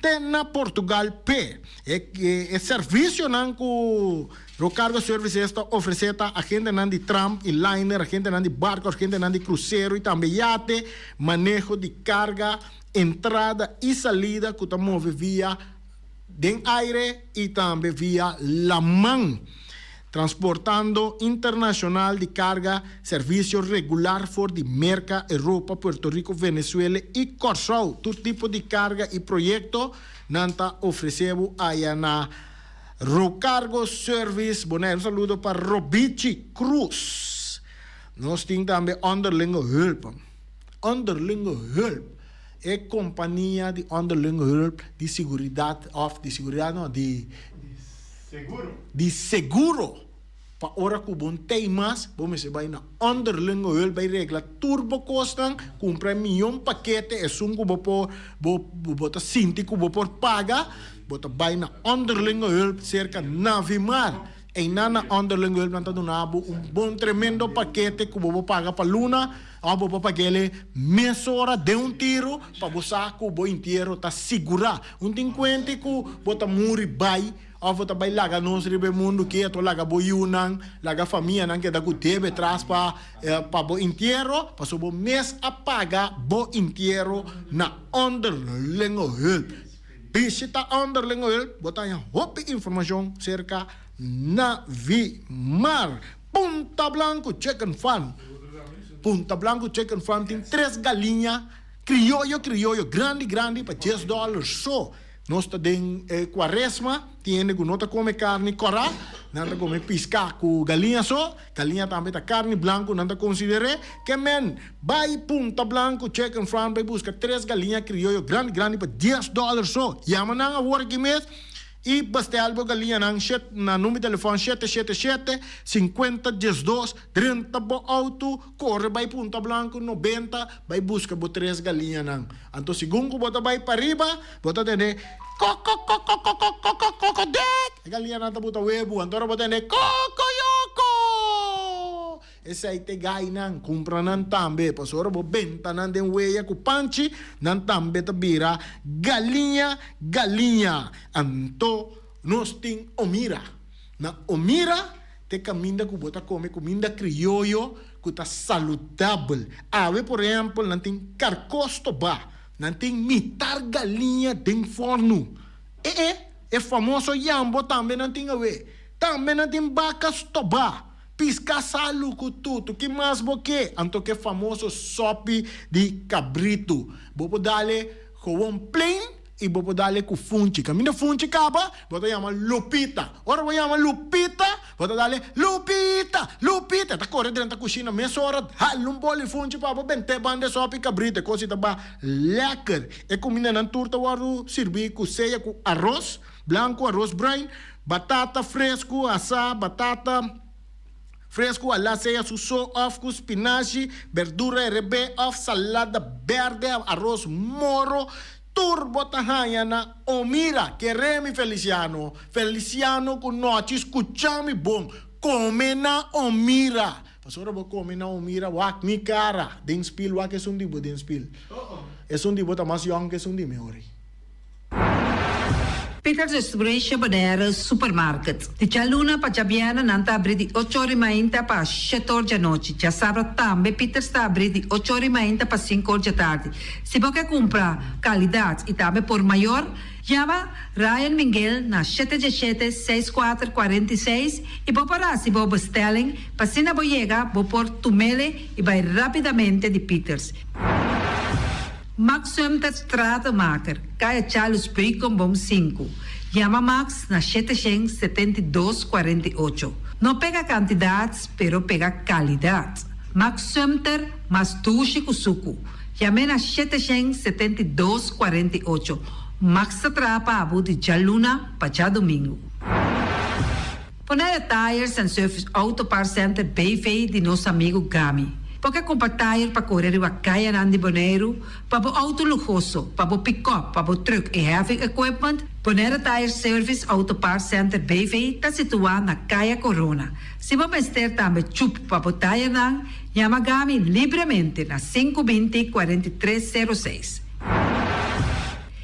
tena Portugal P e serviço nang ko Cargo Services ta ofereceta a gente nang di tram e liner, a gente nang di barco, a gente nang di cruzeiro e também iate, manejo de carga, entrada e salida que ta move via den aire e também via la man, transportando internacional de carga, serviço regular for de merca, Europa, Puerto Rico, Venezuela e Corsau. Todo tipo de carga e projeto nanta oferecemos aí na Cargo Service Bonaire. Saludo para Robici Cruz. Nós temos também Underling Hulp. É companhia de underling hulp de seguridade de seguro para hora que bom tem mais vamos se vai na underling hulp vai regla turbo costan compra paquete é sungo bota sinti que por paga bota vai na underling hulp cerca navimar e nana underling will nanta donabo bom tremendo paquete que vou pagar para luna, a vou pagar ele mesora de tiro para buscar que o inteiro tá segura. Tem conta que bota muri bai, a vota bai laga nos ribe mundo que to laga boiunang, laga família nang que da ku debe tras para bo inteiro, para so bo mês apaga bo inteiro na underling will. Visita underling will, bota ya hopi informação cerca na Vimar. Punta Blanco Chicken Farm. Punta Blanco Chicken Farm tem 3 galinhas. Criollo, grande, para $10 só. Nós estamos em quaresma, tiene que não come carne cora, não come piscar com galinha só, galinha também tá carne branco, não considere que men, vai Punta Blanco Chicken Farm, vai buscar 3 galinhas criollo grande para $10 só. Chama na work mês. E basta algo galinha na número de telefone 777-50-12-30 bo auto, corre vai Punta Blanco 90, vai busca bo 3 galinha nang. Anto segundo bota vai para riba, bota tene dek. Galinha nang bota webo, anto bota tene cocoyoco. Esse aí te gai nang, compra nang tambe, pasora bo benta nang den weia ku panchi, nang tambe ta bira galinha. Anto nos ting omira. Na omira te caminda ku bota come comida criollo ku ta saludable. Ave por exemplo, nang ting carcosto ba, nang ting mitar galinha den forno. É famoso yambo também nang ting ave. Também nang ting bacas toba. Pisca salu com tudo, que mais boque? Anto que famoso sope de cabrito. Bopo dale com plain e bopo dale com funchi. Caminho funchi caba, boto chama Lupita. Ora vou chamar Lupita, boto dale Lupita. Tá correndo dentro da cozinha, meia hora, halum boli funchi para bente bande sope cabrito, coisa tá ba lekker. E comida na turta waru servir com ceia com arroz branco, arroz brain, batata fresco, assar, batata fresco, alla ceia, suso, off, com spinaci, verdura RB, off, salada verde, arroz moro, turbo tahanya na omira, queremi Feliciano. Feliciano con noci, escuchami bom, come na omira. Pasora bo come na omira, wak ni cara, den spil, wak es un dibo den spil. Es un dibo tamas young que es un dimeori. Peter's Restoration Bonera Supermarket. Di Cialuna pa Ciabiana nanta abri di 8 ore mainta pa 7 ore di notte. Già sabra tambe Peter sta abri di 8 ore mainta pa 5 ore di tardi. Se vuoi compra qualità e tambe por mayor, chiama Ryan Miguel na 717-6446 e può parare se vuoi bestelling, passina boiega, vuoi por tumele e vai rapidamente di Peters. Max Sumter Stratenmaker, Kaya Charles Precom Bom 5. Llama Max na 772-48. No pega cantidades, pero pega calidad. Max Sumter, mas tushi kusuku. Llame na 772-48. Max Atrapa Abu de Jaluna, Pacha Domingo. Ponere Tires and Service Auto Part Center BV de nosso amigo Gami. Porque compra tire para correr a caia Nandi Boneiro, para o auto luxuoso, para o pick-up, para o truck e heavy equipment, Bonera Tire Service Auto Part Center BV está situado na Caia Corona. Se você ter também chup para o tire nan, chama Gami livremente na 520-4306.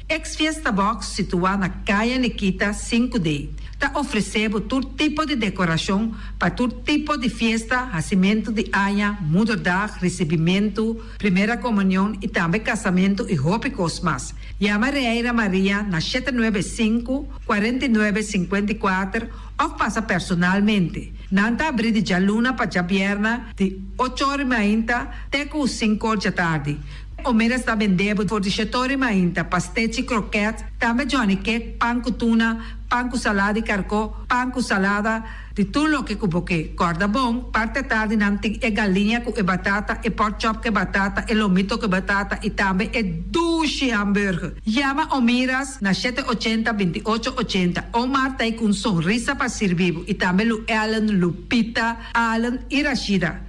Ex-Fiesta Box situado na Caia Nikita 5D. Está oferecendo todo tipo de decoração para todo tipo de festa, nascimento de anha, mudança, recebimento, primeira comunhão e também casamento e roupas mais. Chama Reira Maria na 795-4954 ou passa personalmente. Nanta abrir de Jaluna para Jabierna de 8h30 até 5h da tarde. O mera está vendendo por 17h30 pastete croquete, também Johnny Cake, pão com tuna, pão com salada e carcó, pão com salada, de tudo o que cuboque. Corda bom, parte tarde nanti é galinha com batata, e pork chop com batata, e lomito com batata, e também é duche hambúrguer. Chama Omiras na 780-2880. O Marta aí com sorriso para servir, e também Lu Ellen, Lupita, Alan e Rashida.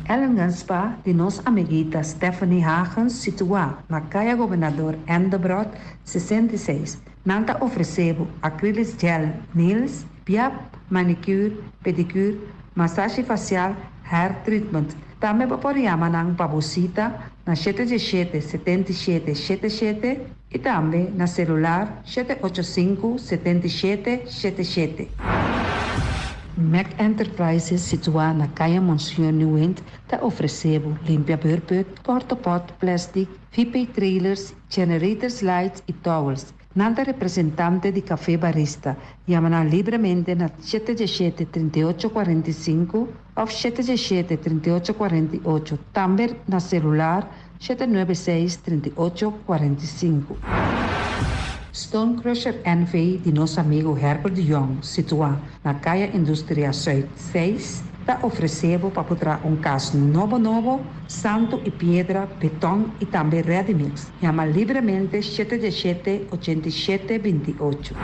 Ellen Ganspa, de nossa amiguita Stephanie Hagens, situada na Caia Governador Endebrot 66. Nanta ofereceu acrylic gel nails, piap, manicure, pedicure, massagem facial, hair treatment. Também pode chamar ng pabusita na 77-77-77 e também na celular 785-7777. Mac Enterprises, situada na Caia Monsieur Nieuwend, está oferecendo limpia beurput, cortopot, plastic, VP trailers, generators lights e towels. Nanta representante de café barista, llama livremente na 717-3845 ou 717-3848, também na celular 796-3845. Stone Crusher NV de nosso amigo Herbert de Jong, situado na Caia Indústria Zuid 6, está oferecendo para botar caso novo, santo e pedra, beton e também ready mix. Chama livremente 717-8728.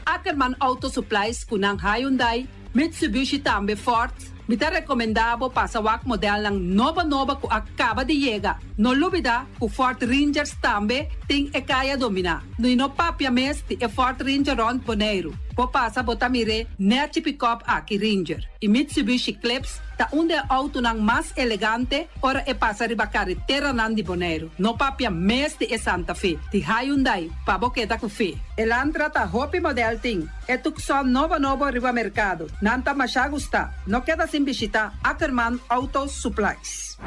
Ackerman Auto Supplies kunang Hyundai, Mitsubishi também Ford. Mita recomendado para o modelo ng nova que acaba de chegar. No lubida, o Ford Rangers também tem e kaya domina. No papia mes ti e Ford Ranger Ron Boneiro. Po pasa botamire net pick-up aqui Ranger. E Mitsubishi Eclipse ta onde auto ng mas elegante ora e pasa riba carretera nan di Boneiro. No papia mes ti e Santa Fe. Ti Hyundai pa boketa ku fe. Elantra ta hopi model ting. E tukson novo riba mercado. Nanta masya gusta. No queda sin visita Ackerman Auto Supplies.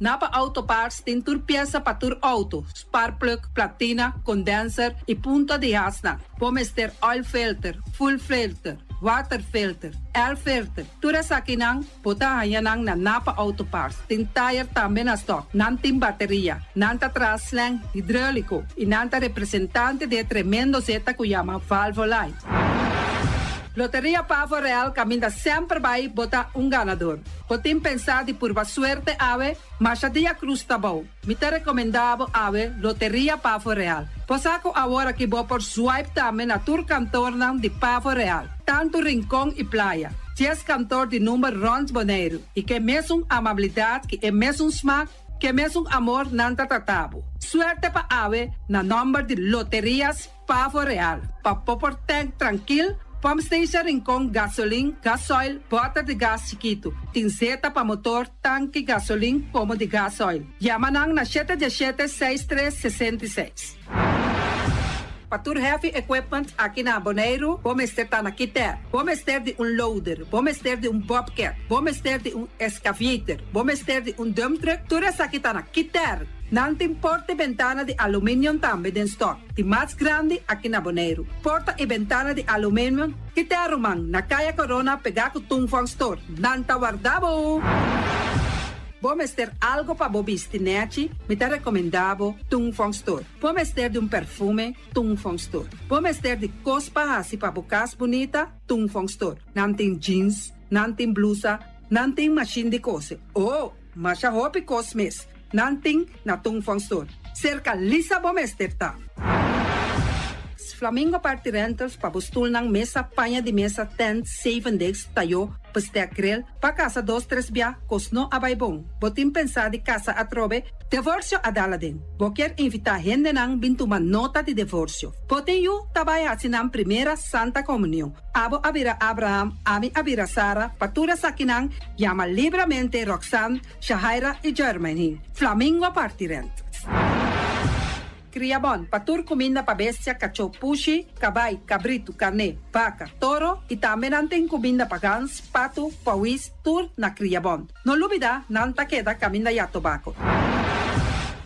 Napa Auto Parts tem tur pieza para tur auto, spark plug, platina, condenser e punta de asna. Pomos ter oil filter, full filter, water filter, air filter. Tura sa kinang, puta hayanang na Napa Auto Parts. Tem tire também na stock, nantim bateria, nanta traslang, hidráulico e nanta representante de tremendo zeta que chama Valvoline. Loteria Pavo Real caminha sempre vai botar ganador. Potem pensar de por suerte ave, mas a dia cruz tá bom. Me te recomendava ave Loteria Pavo Real. Posaco agora que vou por swipe também na tour cantor de Pavo Real. Tanto Rincón e Playa. 10 cantor de número Rons Boneiro. E que mesmo amabilidade, que é mesmo smack, que mesmo amor nanta tratabo. Suerte pa ave na número de Loterias Pavo Real. Pa popor tank tranquilo. Pump Station Rincón, gasolina, gasoil, bota de gás chiquito. Tinzeta para motor, tanque, gasolina, como de gasoil. Yamanang na 717-6366. Patur Heavy Equipment aqui na Boneiro, vamos ter na Kiter, vamos ter de loader, vamos ter de bobcat, vamos ter de excavator, vamos ter de dump truck, tudo isso aqui na Kiter. Não tem porta e ventana de alumínio também em stock. De mais grande aqui na Boneiro. Porta e ventana de alumínio que te arrumam na Caia Corona pegar com Tungfang Store. Não tá guardado. Vamos ter algo para bobistinete, me te recomendavo Tungfang Store. Vamos ter de perfume, Tungfang Store. Vamos ter de cospa assim para bocas bonita, Tungfang Store. Não tem jeans, não tem blusa, não tem machine de coser. Oh, mas a roupa cosmes. Nanting na Tungfang Store. Cerca Lisa Bomester ta. Flamingo Party Rentals pabustul ng mesa, panha de mesa, tent, 7 days, tayo, pastea grill, pa casa 2-3 bia, kosno abay bong. Botim pensa di casa atrobe, divorcio adala din. Boker invita gente nang bintuman nota de divorcio. Poten yu tabay asinang primera Santa Comunión. Abo abira Abraham, ami abira Sara, patura sakinang, llama libremente Roxanne, Shahaira y Germany. Flamingo Party Rentals. Criabon, patur comida para bestia, cachorro, pushi, cabay, cabrito, carne, vaca, toro e também nantem comida para gans, pato, pauis, tur na Criabon. No lubida, nanta queda caminda ya tobacco.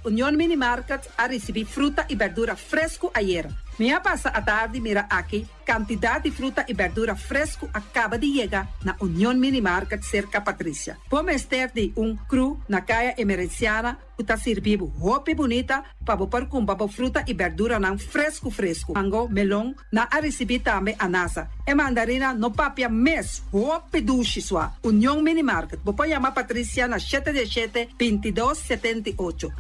Union Mini Market a receber fruta e verdura fresco ayer. Minha passa a tarde mira aqui, quantidade de fruta e verdura fresco acaba de chegar na Union Mini Market cerca Patrícia. Vamos ter de cru na caia emergenciana, que está servindo roupa bonita para pôr com fruta e verdura não fresco. Mango, melão, na a receber também anasa. E mandarina no papia mes, roupa duche sua. Union Mini Market. Vou chamar Patrícia na 717-2278.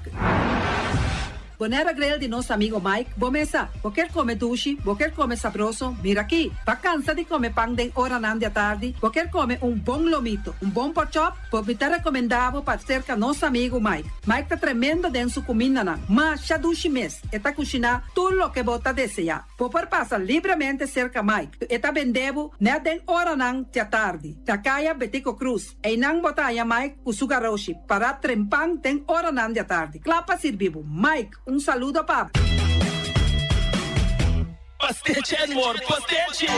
poner a grill de nosso amigo Mike. Bomesa, vou quer comer sushi, vou quer comer sabroso. Mira aqui, tá cansado de comer pão de hora nan de tarde, vou quer comer bom lomito, bom pork chop, vou me recomendável para ser com nosso amigo Mike. Mike tá tremendo dentro sua comida nan, mas já dushi mes, eta cozinhar tudo o que bota desejar. Vou passar livremente cerca Mike, eta vendebo na den hora nan de tarde. Takaya Betico Cruz, e nan botaya Mike o sugaroshi para trempang den hora nan de tarde. Clapa sirvivo. Mike, saludo para. Pastiche, amor, pastiche.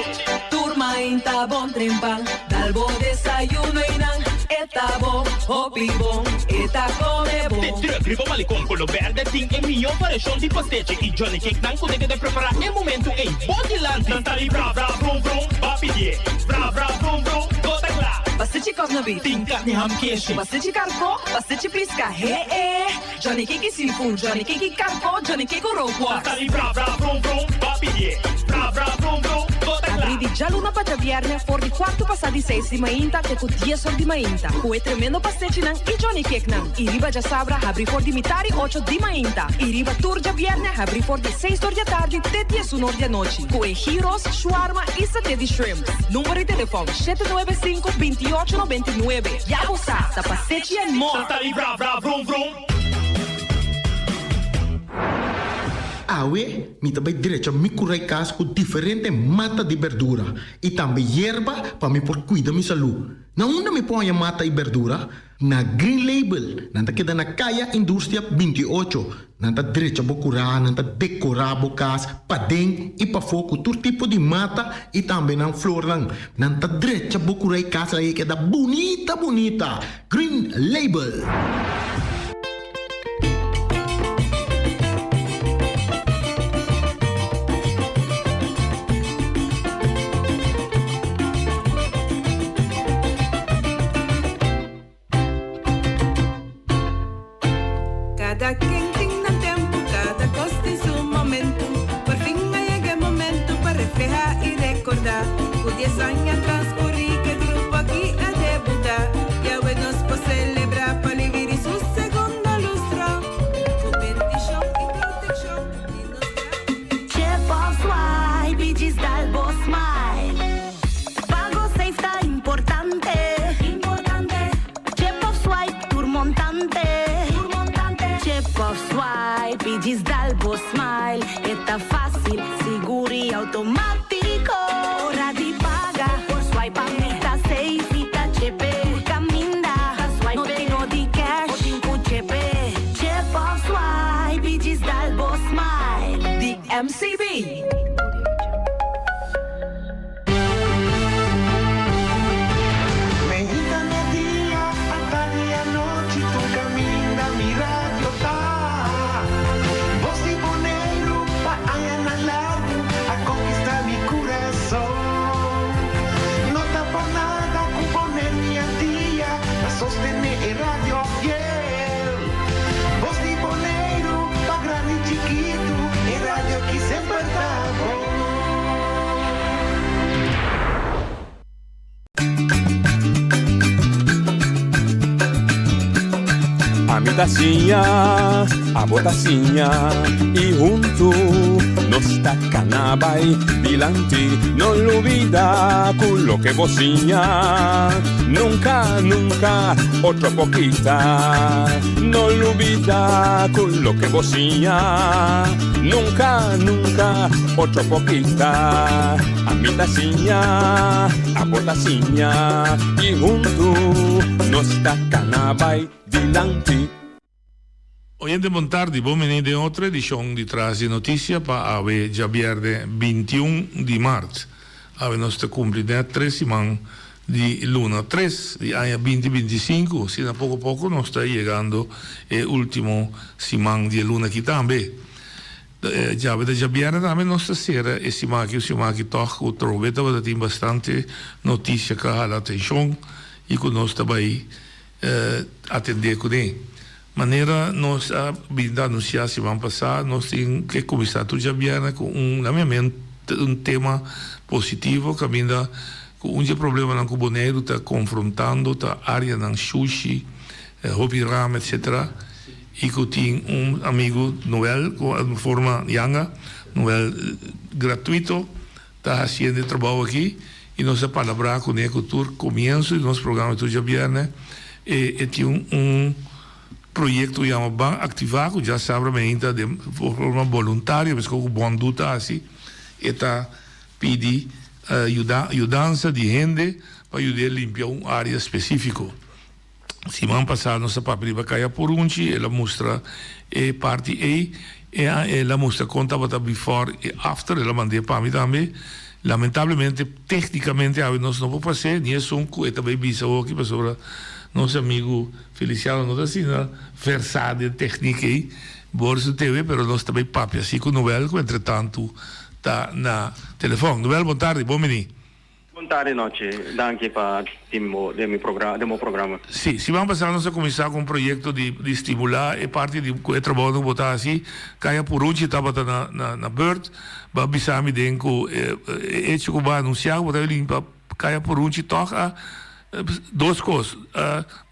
Turma inta bom trempang, dalbo desayuno inan. Eta bom, hopi bom, eta come bom. Te primo malicom con lo verde, ting e mio fare show di pastiche. I Johnny Cake nan ku deve preparare nel momento e body land. Tantali bra bra brum brum, papi die. Bra bra brum brum, gota gla. Pastiche kovna beef, Ting carne ham queijo. pastiche carpo, pastiche pisca. Johnny Cake seafood, Johnny Cake carpo, Johnny Cake ropo. Tantali bra bra brum brum, papi die. Bra bra brum brum, gota gla. Apridi già luna para viernes, for di quarto passati 6 di mainta, che con 10 ore di mainta. Kue tremendo pastiche nan, i Johnny Cake nan. I riba già sabra, abri for di mitari 8 di mainta. I riba tour già viernes, abri for di 6 ore di tardi, te 10 ore di noci. Kue gyros, shawarma e satè di shrimp. Numero di telefono 795-2899. Ya lo sa, sa pastiche and more. Tantali bra bra brum brum. Awe, mi também direito a me curar casco com diferente mata de verdura e também erva para me por cuidar da minha saúde. Na onde me põe a mata e verdura? Na Green Label, nanta queda na Caia Indústria 28. Nanta direito a curar, nanta decorar a casa, para dentro e para fogo, todo tipo de mata e também na flor lang. Nanta direito a curar a casa aí queda bonita, bonita. Green Label. Cada quien tiene tiempo, cada cosa en su momento. Por fin llega el momento para reflejar y recordar. Con 10 años transcurrí que el grupo aquí ha debutar. Y ahora nos podemos celebrar para vivir en su segundo lustro. Con bendición y protección. Chip of swipe, bitches dal boss smile. Pago safe está importante. Chip of swipe, tour montante. Chip of swipe, bitches dal boss smile. Está fácil, seguro y automático. Hora de pagar por swipe, está safe y está chepe. Caminda, no tengo de cash, o tengo chepe. Chip of swipe, bitches dal boss smile. The MCB. Sostener el radio fiel. Voz de boleiro, pa grande y chiquito, el radio que siempre está A mi tacinha, a botacinha e junto nos tacanabay dilanti, no olvida con lo que bocinha. Nunca, nunca, otro poquita, no olvida con lo que bocinha. Nunca, nunca, otro poquita. A mi tacinha, a botacinha e junto nos tacanabay dilanti. Oyente Montardi, buon venire in oltre edizione di Trasi Notizia per ave già verde 21 di marzo. Ave nostra compleanno 3 settimane di luna 3 di anno 2025, sino a poco non sta llegando l'ultimo settimane di luna che tambe. Già avete già verde tambe nostra sera e si macchi toch trovate avete bastante notizie che ha l'attenzione e con nostra bai attendere con lei. Manera nos ha anunciato settimana passata, nos tem che commissario già viene con un tema positivo che abbiamo con un problema non cuboneiro sta confrontando ta area non sushi, hobby ram eccetera e que tem amigo Noel com forma yanga, Noel gratuito, está fazendo trabalho aqui e nós palabra com ele cultura começo do nosso programa de viernes e tem projeto que chama ativar, já sabe ainda de forma voluntária, mas com bom duta assim, e está pedi ajudança de gente para ajudar a limpar área específica. Semana passada nossa papel caia por ela mostra parte e ela mostra conta para before e after, ela mandei para mim também. Lamentavelmente, tecnicamente, nós não podemos fazer, nem som que também bisa aqui para sobre nosso amigo Feliciano, não assim, versado técnica aí, Borso TV, mas nós também papo assim com o Noel, que entretanto está na telefone. Noel, boa tarde, bom menino. Boa tarde, noite. Danke para o meu programa. Sim, semana passada nós começamos com um projeto de estimular e parte de trabalho que botar assim, caia por onde estava na Bird, para avisar me dentro que que vai anunciar, botar limpa, caia por onde toca duas coisas,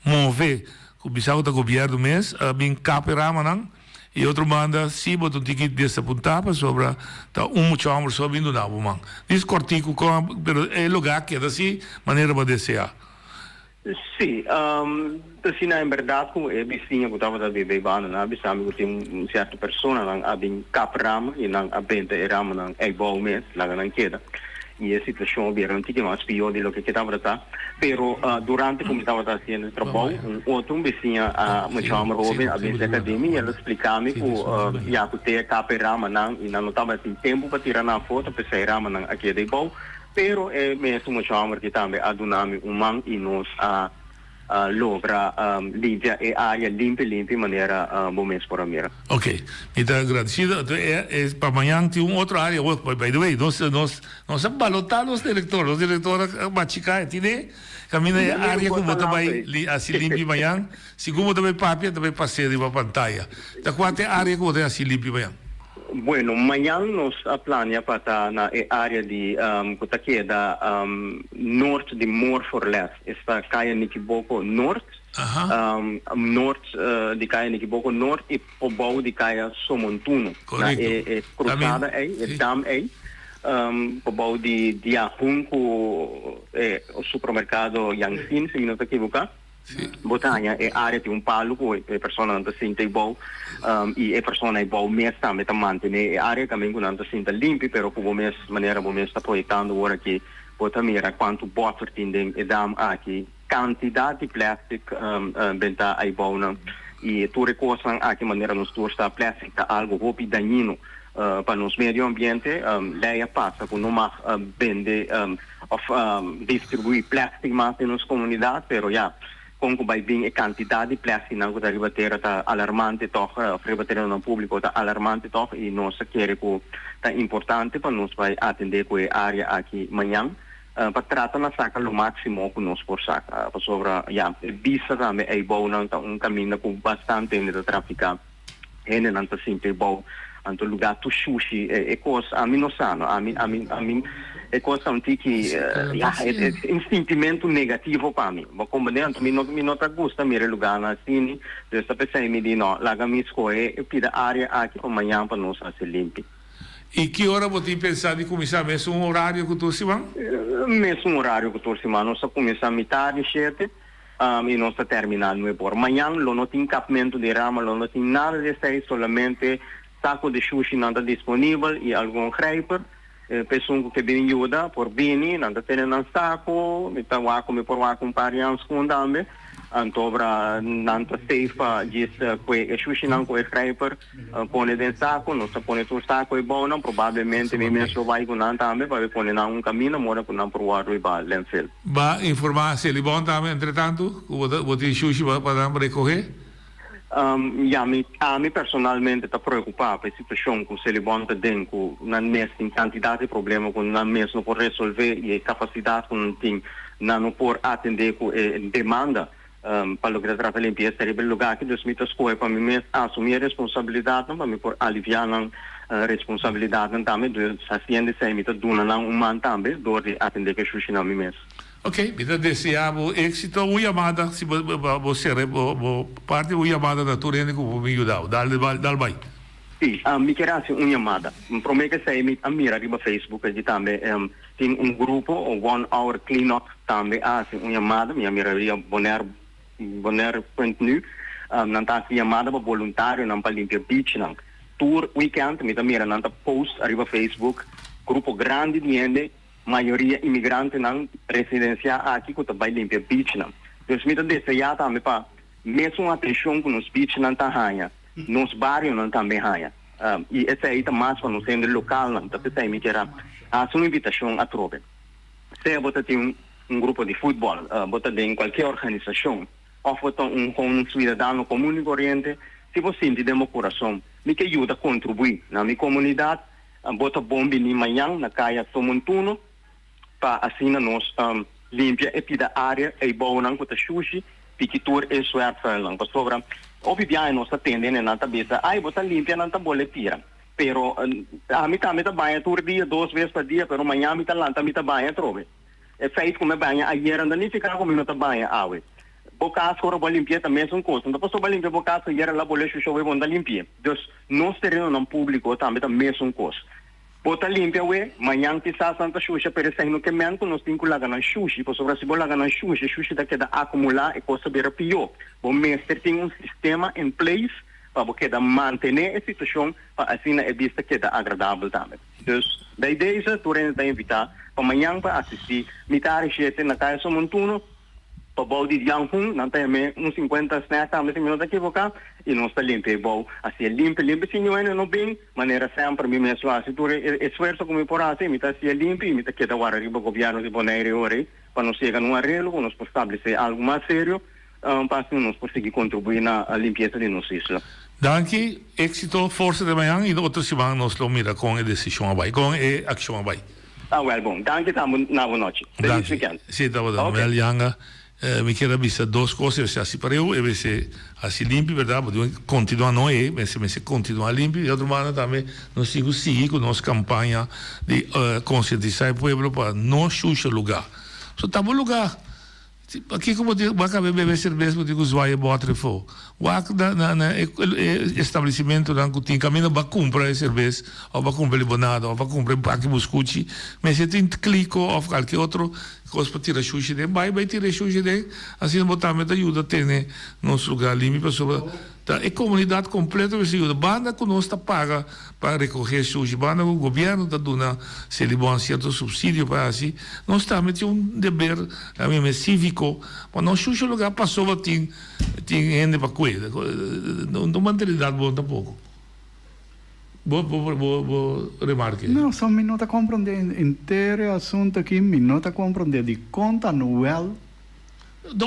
mover, o bisau da governo mês, bem capirama não, e outro manda se botar um ticket dessa puntada sobre muito amor só vindo na bom. Diz cortico com, pero é lugar que é assim maneira para desejar. Sim, assim na verdade como é vizinha que estava da bebê bana, na bisami que tem certa pessoa não a bem capirama e não a bem de rama não é bom mês lá não queda. E a situação obviamente que mais pior do que estava tá, pero durante como estava fazendo o trabalho, outro vizinho me chama Robin, a bem academia, ela explicava-me que já que tem capirama não e não estava tem tempo para tirar na foto para sair rama não aqui de bom, pero é mesmo me chama que também a dunami man e nós logra limpia e área limpa maneira bom mês por a mira. Ok, então agradecido. Para amanhã tem outra área. By the way, nós balotamos os diretores machicar, entende? Caminha a área como também assim limpa amanhã. Segundo também papel também passei de uma pantalla. Da qual é a área como assim limpa amanhã? Bueno, amanhã nós planeamos para estar na área de que da norte de Morforles. Está caia Niquiboco Norte, norte de caia Niquiboco Norte e Pobau de caia Somontuno. É cruzada aí, é dam aí. Pobau de Diahunco, o supermercado Yangsin, se não está equivocado. Botanya é área de palo que a pessoa não se sente bom e a pessoa é bom mesmo também está mantendo a área também não se sente limpa, pero por mês maneira bom mês está projetando agora que bota mira quanto bota tem e dá aqui quantidade de plástico benta aí bom não e tu recursos aqui maneira nos tu está plástico tá algo roupa daninho para nos meio ambiente leia passa com não mais vende distribuir plástico mais nas comunidades, pero já com que vai vir a quantidade de plástico não que arriba ter tá alarmante toch arriba ter no público tá alarmante toch e nós quer que tá importante para nós vai atender com a área aqui amanhã para tratar na saca o máximo que nós por saca para sobre já visa também é bom não tá caminho com bastante de tráfico e não tá sempre bom anto lugar tu sushi é coisa a mim não sano a mim é coisa que é um sentimento negativo para mim mas como dentro me não tá gosta mira lugar assim dessa pessoa me diz não lá me escolhe e pida área aqui para amanhã para nós se limpe. E que hora você pensar de começar mesmo um horário que tu se vai? Mesmo horário que tu se vai nós começar metade 7 e nós terminar no por amanhã não tem capamento de rama não tem nada de sair solamente saco de sushi não está disponível e algum grijper pessoa que vem ajuda por bini não está tendo um saco então vai comer por lá com parians com também antobra não está safe diz que sushi não com grijper põe dentro saco não está põe tudo saco é bom não provavelmente mesmo vai com não também vai pôr na caminho mora com não por o e vai landfill vai informar se ele bom também entretanto o de sushi para recolher. A mim personalmente está preocupado com a situação que se levanta dentro na mesma quantidade de problemas que não mesmo por resolver e a capacidade que não tem não por atender com demanda para lograr trabalhar limpeza seria lugar que Deus me escolhe para mim assumir a responsabilidade para mim por aliviar a responsabilidade também do paciente se me dona não humano também do atender que sushi na mim mesmo. Ok, mira, deseamos éxito. Una llamada, si você parte una llamada da Turene que me ayudar. Dale, vai. Sim, me quer fazer uma chamada. Prometo que sei a mira riba Facebook e também tem grupo o 1 Hour Cleanup também assim uma chamada. Minha mira ria bonaire.nu. Não tá assim chamada para voluntário não para limpar beach não. Tour weekend me mira não tá post arriba Facebook. Grupo grande de gente, maioria imigrante não residencia aqui que tá vai limpar beach não. Então me tá desejar também para mesmo atenção com os beach não tá ranha. Nos bairros não também há. E esse aí está mais para no centro local, não. Então, você me quer uma invitação a trocar. Se você tem grupo de futebol, você tem qualquer organização, ou você um cidadão comum e corrente, se você sente de meu coração, me que ajuda a contribuir na minha comunidade, você bombe de manhã na caia Somontuno, para assim nós limpar a área e boa não com a sushi, piquitur e suerte não. Para sobra ovviamente non sta attendendo nella tabella, você limpia non sta bolle tira. Pero a mim também tá banha tur dia, 2 vezes por dia, pero amanhã me tá lá, também tá banha trove. É feito como banha, ayer ainda nem ficar como não tá banha, awe. Boca agora bolle limpia também são coisas. Então posso bolle limpia boca ayer lá bolle chuchu e bonda limpia. Então nós terreno não público também tá mesmo coisa. Bota limpia we, amanhã quizás santa xuxa per esempio que mento nós tem que lagar na xuxa, por sobre se bola lagar na xuxa da queda acumular e coisa ver pior. O mestre tem sistema em place para que manter a situação para assim a vista queda agradável também. Então, da ideia é tu ainda invitar para amanhã para assistir mitar gente na casa Somontuno para bom de Yanhun, não tem uns 50 snacks também minutos aqui boca e não está limpo bom assim limpo se não bem maneira sempre me mesmo assim tu esforço como por assim me tá se limpo e me tá queda agora riba governo de Bonaire ora para não chegar num arrelo nós por estabelecer algo mais sério para assim nós conseguir contribuir na limpeza de nossa isla. Danke, éxito, força de manhã e outra semana nós lo mira com a decisão abai, com a ação abai. Well, bom, danke também na boa noite. Feliz weekend. Sim, tá bom, Mel Yanga. Me quero avisar 2 coisas, assim para eu, e se assim limpo, verdade, porque continuar não é, mas se continuar limpo, e outra maneira também, nós temos que seguir com nossa campanha de conscientizar o povo para não chuchar lugar. Só tá bom lugar. Aqui como vai acabar beber cerveja, porque os vai botar fogo. O na estabelecimento não tem caminho para comprar cerveja, ou para comprar limonada, ou para comprar paque buscuti, mas você tem clico ou qualquer outro coisa para tirar sushi de, vai tirar sushi de, assim botar me ajuda a ter nosso lugar limpo para a comunidade completa que ajuda. Banda que nós paga para recolher sushi, banda o governo está dando se ele bom certo subsídio para assim, nós também temos dever cívico para não sushi lugar passou tem gente para cuidar, não mentalidade boa tampouco. Boa remarque. Não, só me não está compreendendo inteiro assunto aqui, me não está compreendendo de conta anual.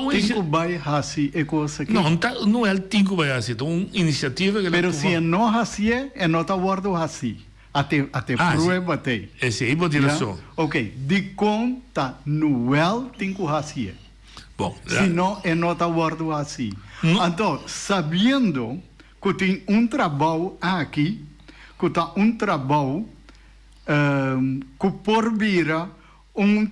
Tinco vai assim é coisa aqui. Não é tinco vai assim, então uma iniciativa que pero se não assim é não está guardo assim. Até prueba tem. Esse aí pode razão. Ok, de conta anual tinco assim. Bom, se não é não está guardo assim. Então, sabendo que tem trabalho aqui, que está trabalho que por vira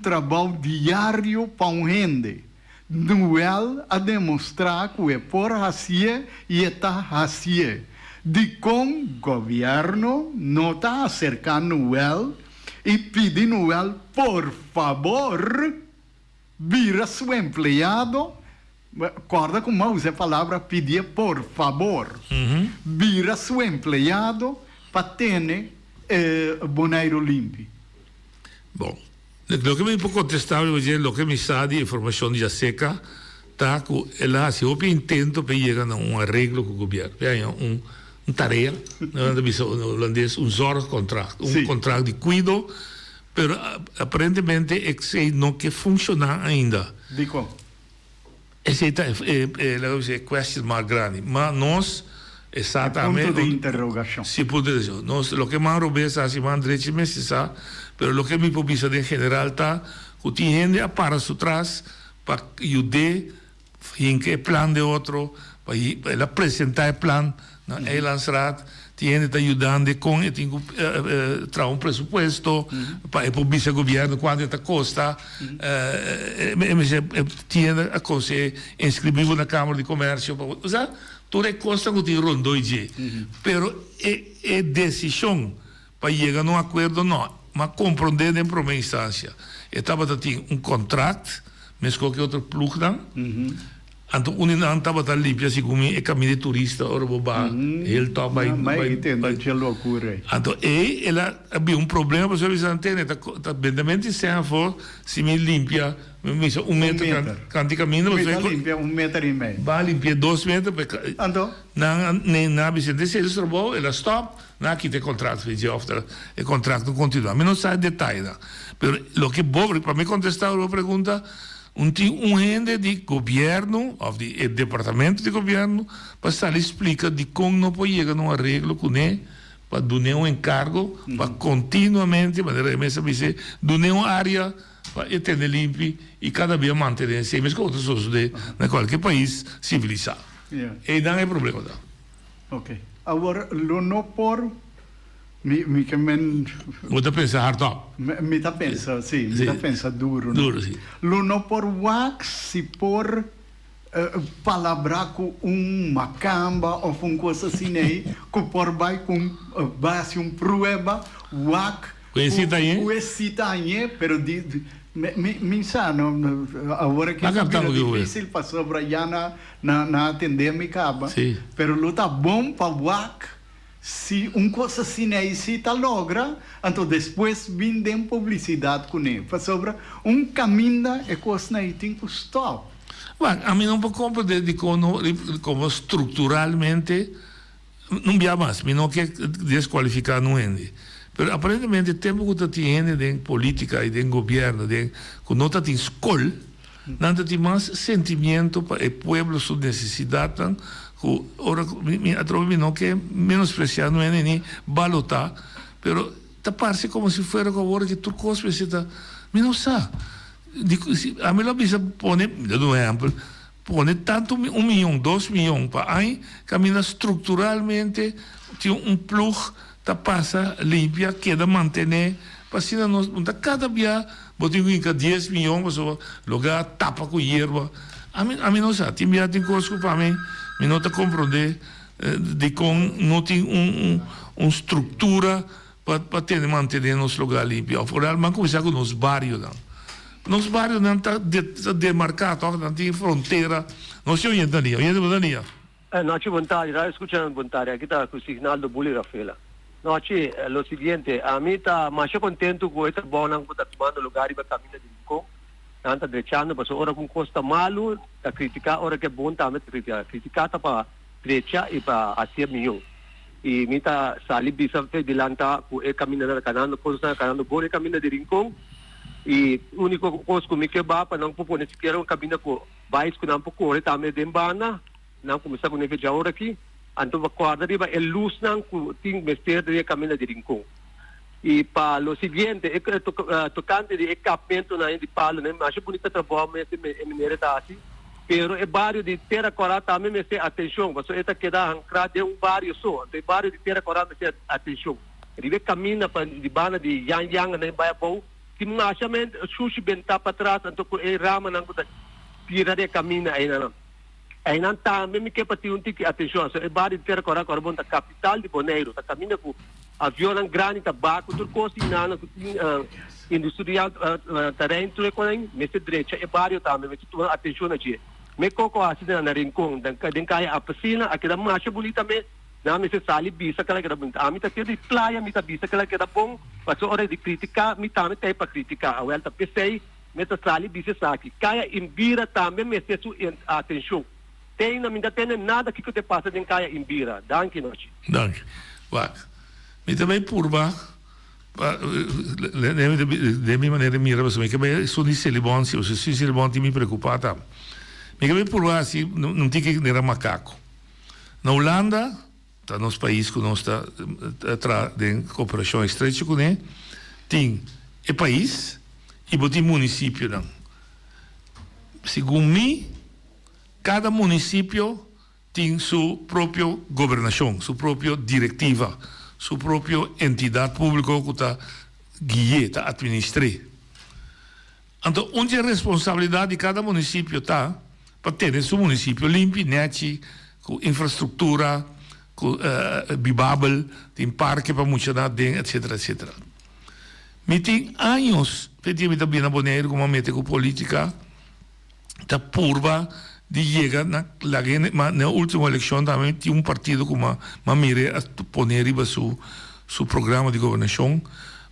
trabalho diário para gente. Não é a demonstrar que é por assim e está assim. De com governo não está acercando ele e pedindo ele, por favor, vira seu empregado. Acorda como usa a palavra pedir por favor. Vira seu empregado para ter boneiro limpo. Bom, lo que me può contestare è lo che mi sa di informazioni già secca, che ela se eu intento per chegar a um arreglo com o governo, tarefa, holandês, zorgcontract, contrato de cuido, pero aparentemente é não que funciona ainda. Dico. Essa é question mark grande, mas nós exatamente punto de interrogação. Sim, ponto de interrogação. Nós, o que mais roubamos assim, mais direito meses, sabe? Pero o que me propisa em geral tá, que tem gente a para su trás para ajudar em que plano de outro, para ele apresentar o plano, na Eilandsraad, tiene está ayudando con trae un presupuesto para el vice-gobierno cuánto te costa, tiene a cosa inscribir na Câmara de Comércio, o sea, tudo é costa que tem rondou pero é decisão para chegar a um acordo não, mas compreender em primeira instância. Estava a ter contrato, mas qualquer outro plug não. Então, não estava a limpar, assim como é caminho de turista, ora, ele está vai entendo, que loucura. Então, ela havia problema, para você entender, está bem sem for, se me limpia, metro, quanto caminho, você limpia 1,5 metros. Vai limpar 2 metros, então, na Vicente, se eles trabalham, ela stop, na aqui tem contrato, o contrato não continua, mas não sabe detalhe, mas o que bom, para me contestar a pergunta, gente de governo, ou de departamento de governo, para estar explica de como não pode chegar a um arreglo com ele, para dar um encargo, para continuamente, de maneira que você dar uma área para ter limpo e cada vez manter esse mesmo que outros de qualquer país civilizado. E não é problema. Ok. Agora, não por Você pensa hardop? Me tá pensa, sim, me tá pensa duro. Duro, sim. Não por wax, se por palavra com uma camba ou uma coisa assim aí, que por vai com base prova, wax, conhecida aí, pero me insano, agora que é difícil para sobrar na atender me caba, pero luta bom para wax. Se coisa assim aí se tá logra, então depois vem publicidade com ele. Para sobre caminho é coisa aí tem que stop. A mim não pode compreender de como estruturalmente não via mais, mas não quer desqualificar não ende. Mas aparentemente o tempo que está tendo em política e em governo, quando não está em escola, não tem mais sentimento para o povo sua necessidade. Ora, trovo não que menospreciar não é nem balotar, pero tá parece como se fosse agora que tudo coisa precisa, mas não sabe. A melhor coisa pone, do exemplo, pone tanto 1 milhão, 2 milhões para aí, caminha estruturalmente, tem plug, tá passa limpia, queda manter, para se não cada dia, botinho 10 milhões, para lugar tapa com hierba. A mim não sabe, tem coisa para mim. Me não está compreender de como não tem uma estrutura para manter nos lugares limpos. Fora, mas começar com os bairros. Nos bairros não está demarcado, não tem fronteira. Não sei onde Dania. Noche, vontade, escuchando vontade. Aqui está com o sinal do Bully Rafaela. Noche, o seguinte, a mim está mais contento com esta boa que está tomando lugar para caminhar de Rincón. Nanta drechando, mas ora com costa malo, a criticar, ora que é bom também criticar tá para drecha e para acer milhão. E mita sali bisa fe dilanta ku e caminho na canando, coisa canando bom e caminho de Rincón. E único coisa que me quebra para não propor nesse quero um caminho com vais com não pouco também de bana, não começar com nível de hora aqui. Então va guarda riba é luz não ku ting mestre de caminho de Rincón. E para o seguinte, tocante de equipamento na de Palo, né? Acho bonito trabalho nesse minério da assim. Pero é bairro de terra corada também me se atenção, você está queda ancrado em bairro só, tem bairro de terra corada me se atenção. Ele caminha para de bana de yang né, vai bom. Que não acha mente, sushi benta para trás, então é rama não que tira de caminho aí não. Aí não também me quer para ter tique atenção, é bairro de terra corada, corabon da capital de Bonaire, tá caminha com avião grande tabaco, tudo coisa inana, industrial terreno, tudo com aí, me se direita, é bairro também, me tu atenção aqui. Me coco assim na Rincón, den cai a piscina, aqui da marcha bonita me, não me se sali bisa aquela que era bonita. A mim tá de praia, me tá bisa aquela que era bom, mas hora de criticar, me também tem para criticar. A volta pensei, me tá sali bisa aqui. Caia Imbira também me se su atenção. Tem na minha tem nada que te passa den caia Imbira. Danke noite. Danke. Wak. Me também purba. De minha maneira mira, mas me que sou de Celibon, se eu sou de Celibon, me preocupa tá. Me que por lá assim, não tem que era macaco. Na Holanda, tá nos países que nós está em cooperação estreita com ele, tem o país e tem município não. Segundo mim, cada município tiene su propia gobernación, su propia directiva, su propia entidad pública que está guía, está administre. Entonces, una responsabilidad de cada municipio está para tener su municipio limpio, neto, con infraestructura, con vivável, tem parque para mucha gente, etcétera, etcétera. Me tem anos, efetivamente, bem aboneiro, como mete com política, da purva de chegar na última eleição também tinha partido como a mire a poner su programa de governação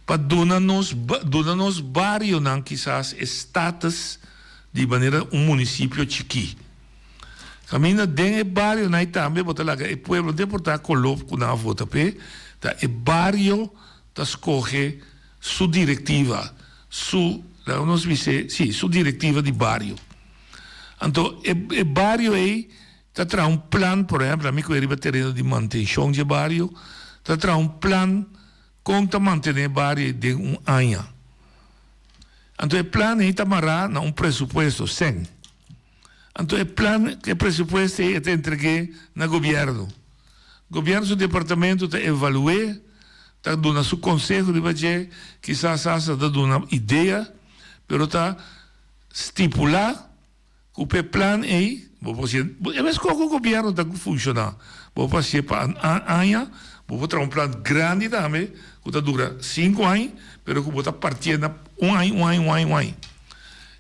para donar-nos barrio, não, quizás status de maneira município chiqui. Camina dentro do barrio, nós também botar lá o povo de portar coloco com a vota p, tá o barrio tá escolhe sua diretiva, su diretiva de barrio. Então, o barrio aí está trazendo plano, por exemplo, a mim que eu terreno de manutenção de barrio, está trazendo plano como manter o barrio de ano. Então, o plano aí está amarrado a presupuesto 100. Então, o presupuesto aí está entregue no governo. O governo, seu departamento, está evaluando, está dando seu conselho de budget, quizás está dando uma ideia, mas está estipular que o plano aí, é mesmo que o governo está funcionando. Vou passar para ano, vou trazer plano grande também, que dura 5 anos, mas que vou partir na um ano.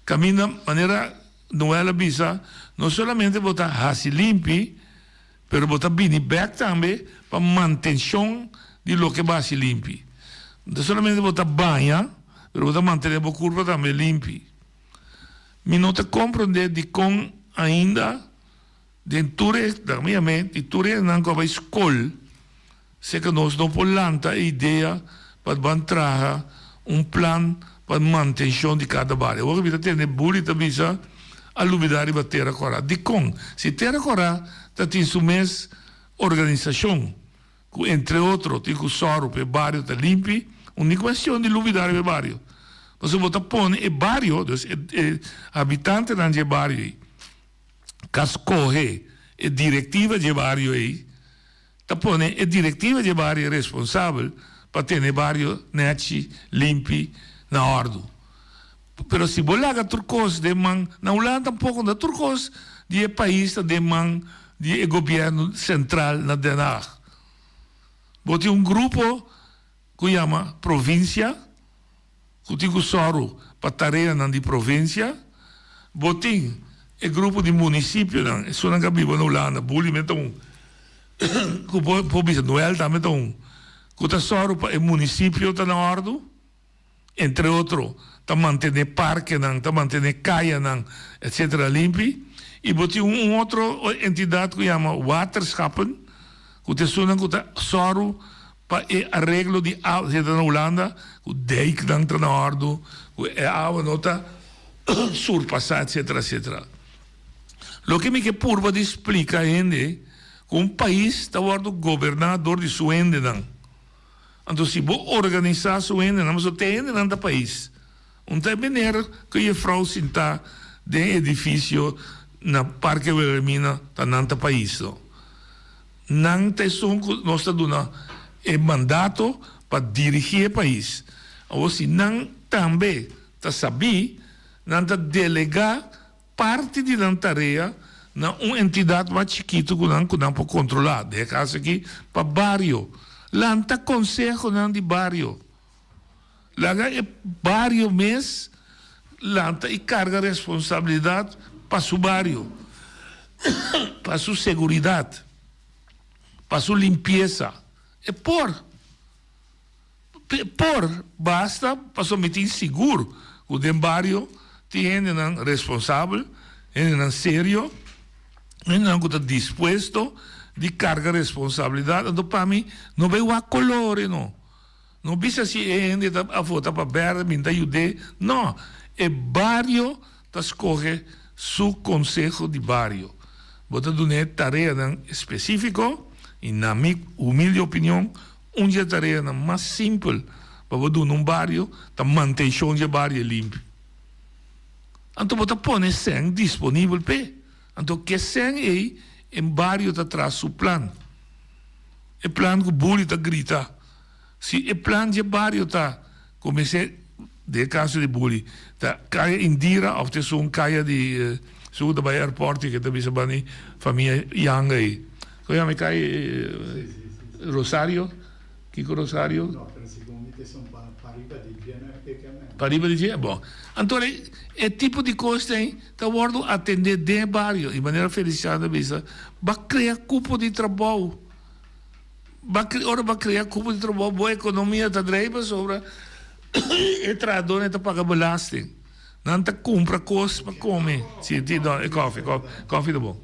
Caminha de maneira, não é bisa, não somente vou estar limpo, mas vou estar bem back também para manutenção de lo que vai se limpo. Não somente vou estar banha, mas vou estar manter a curva também limpa. Me não te compreender de como ainda dentro da minha mente, dentro não como a escola, se que nós não podemos a ideia para entrar plano para manutenção de cada barrio. Hoje vida tem bonita visa a luvidade para terra cora. De como se terra cora tem sua mesma organização, entre outros tem o soro para o barrio tá limpo, única questão de luvidade para o barrio. Você bota põe o barrio, habitante do barrio, cascorre a diretiva de barrio aí, tá põe a diretiva de barrio responsável para ter o barrio neto, limpo, na ordem. Pero se você olhar turcos de man, na Holanda tampouco da turcos de país de man de governo central na Den Haag. Bote grupo que chama província, que tem o soro para tarefa na província, bote o grupo de município, isso não é na Holanda, bullying então, que pode ser Noel também então, que o soro para o município está na ordem, entre outros, está mantendo parque, está mantendo caia, etc. limpo, e bote outra entidade que chama Waterschappen, que te sona que está soro para o arreglo de água na Holanda, o dijk está na ordem, a água não está surpassada, etc. etc. Lo que me que purva de explica ainda que um país está sendo governador de sua ende. Então, se você organizar sua ende, não você tem ende no país. Não tem maneira que a frau sinta de edifício na Parque Wilhelmina está no país. Não tem som que nós estamos dando mandato para dirigir o país. Ou se não também está sabendo, não está delegar parte da tarefa na uma entidade mais chiquita que não pode controlar. De caso aqui, para barrio. Lá está conselho de barrio. Lá é barrio mesmo, lá está e carga responsabilidade para o barrio, para sua segurança, para sua limpeza. É basta para somente seguro. O barrio tem responsável, é sério, é está disposto de carga responsabilidade. Então, para mim, não veio a colore, não. Não precisa se ainda a votar para verde, me ajude. Não, é barrio que escolhe seu conselho de barrio. Bota uma tarefa específica, e na minha humilde opinião, uma tarefa mais simples para você num barrio, a manutenção do barrio limpo. Então, você põe 100 disponível para. Então, que 100 aí em barrio tá atrás su plan. E plan que bully tá grita. Se e plan de barrio tá, comecei de caso de bully, tá caia Indira of te son caia de su da airport que tá bisa bani família Yang aí. Como me cai Rosario? Kiko Rosario? No, però secondo me sono pariba di genere. Pariba di genere, bom. Então, é tipo de coisa aí, tá guardo atender de barrio, de maneira feliciada, bisa, vai criar cupo de trabalho. Ora vai criar cupo de trabalho, boa economia tá dreiba sobre e tradone tá paga belasting. Não tá compra coisas para comer. Sim, é coffee tá bom.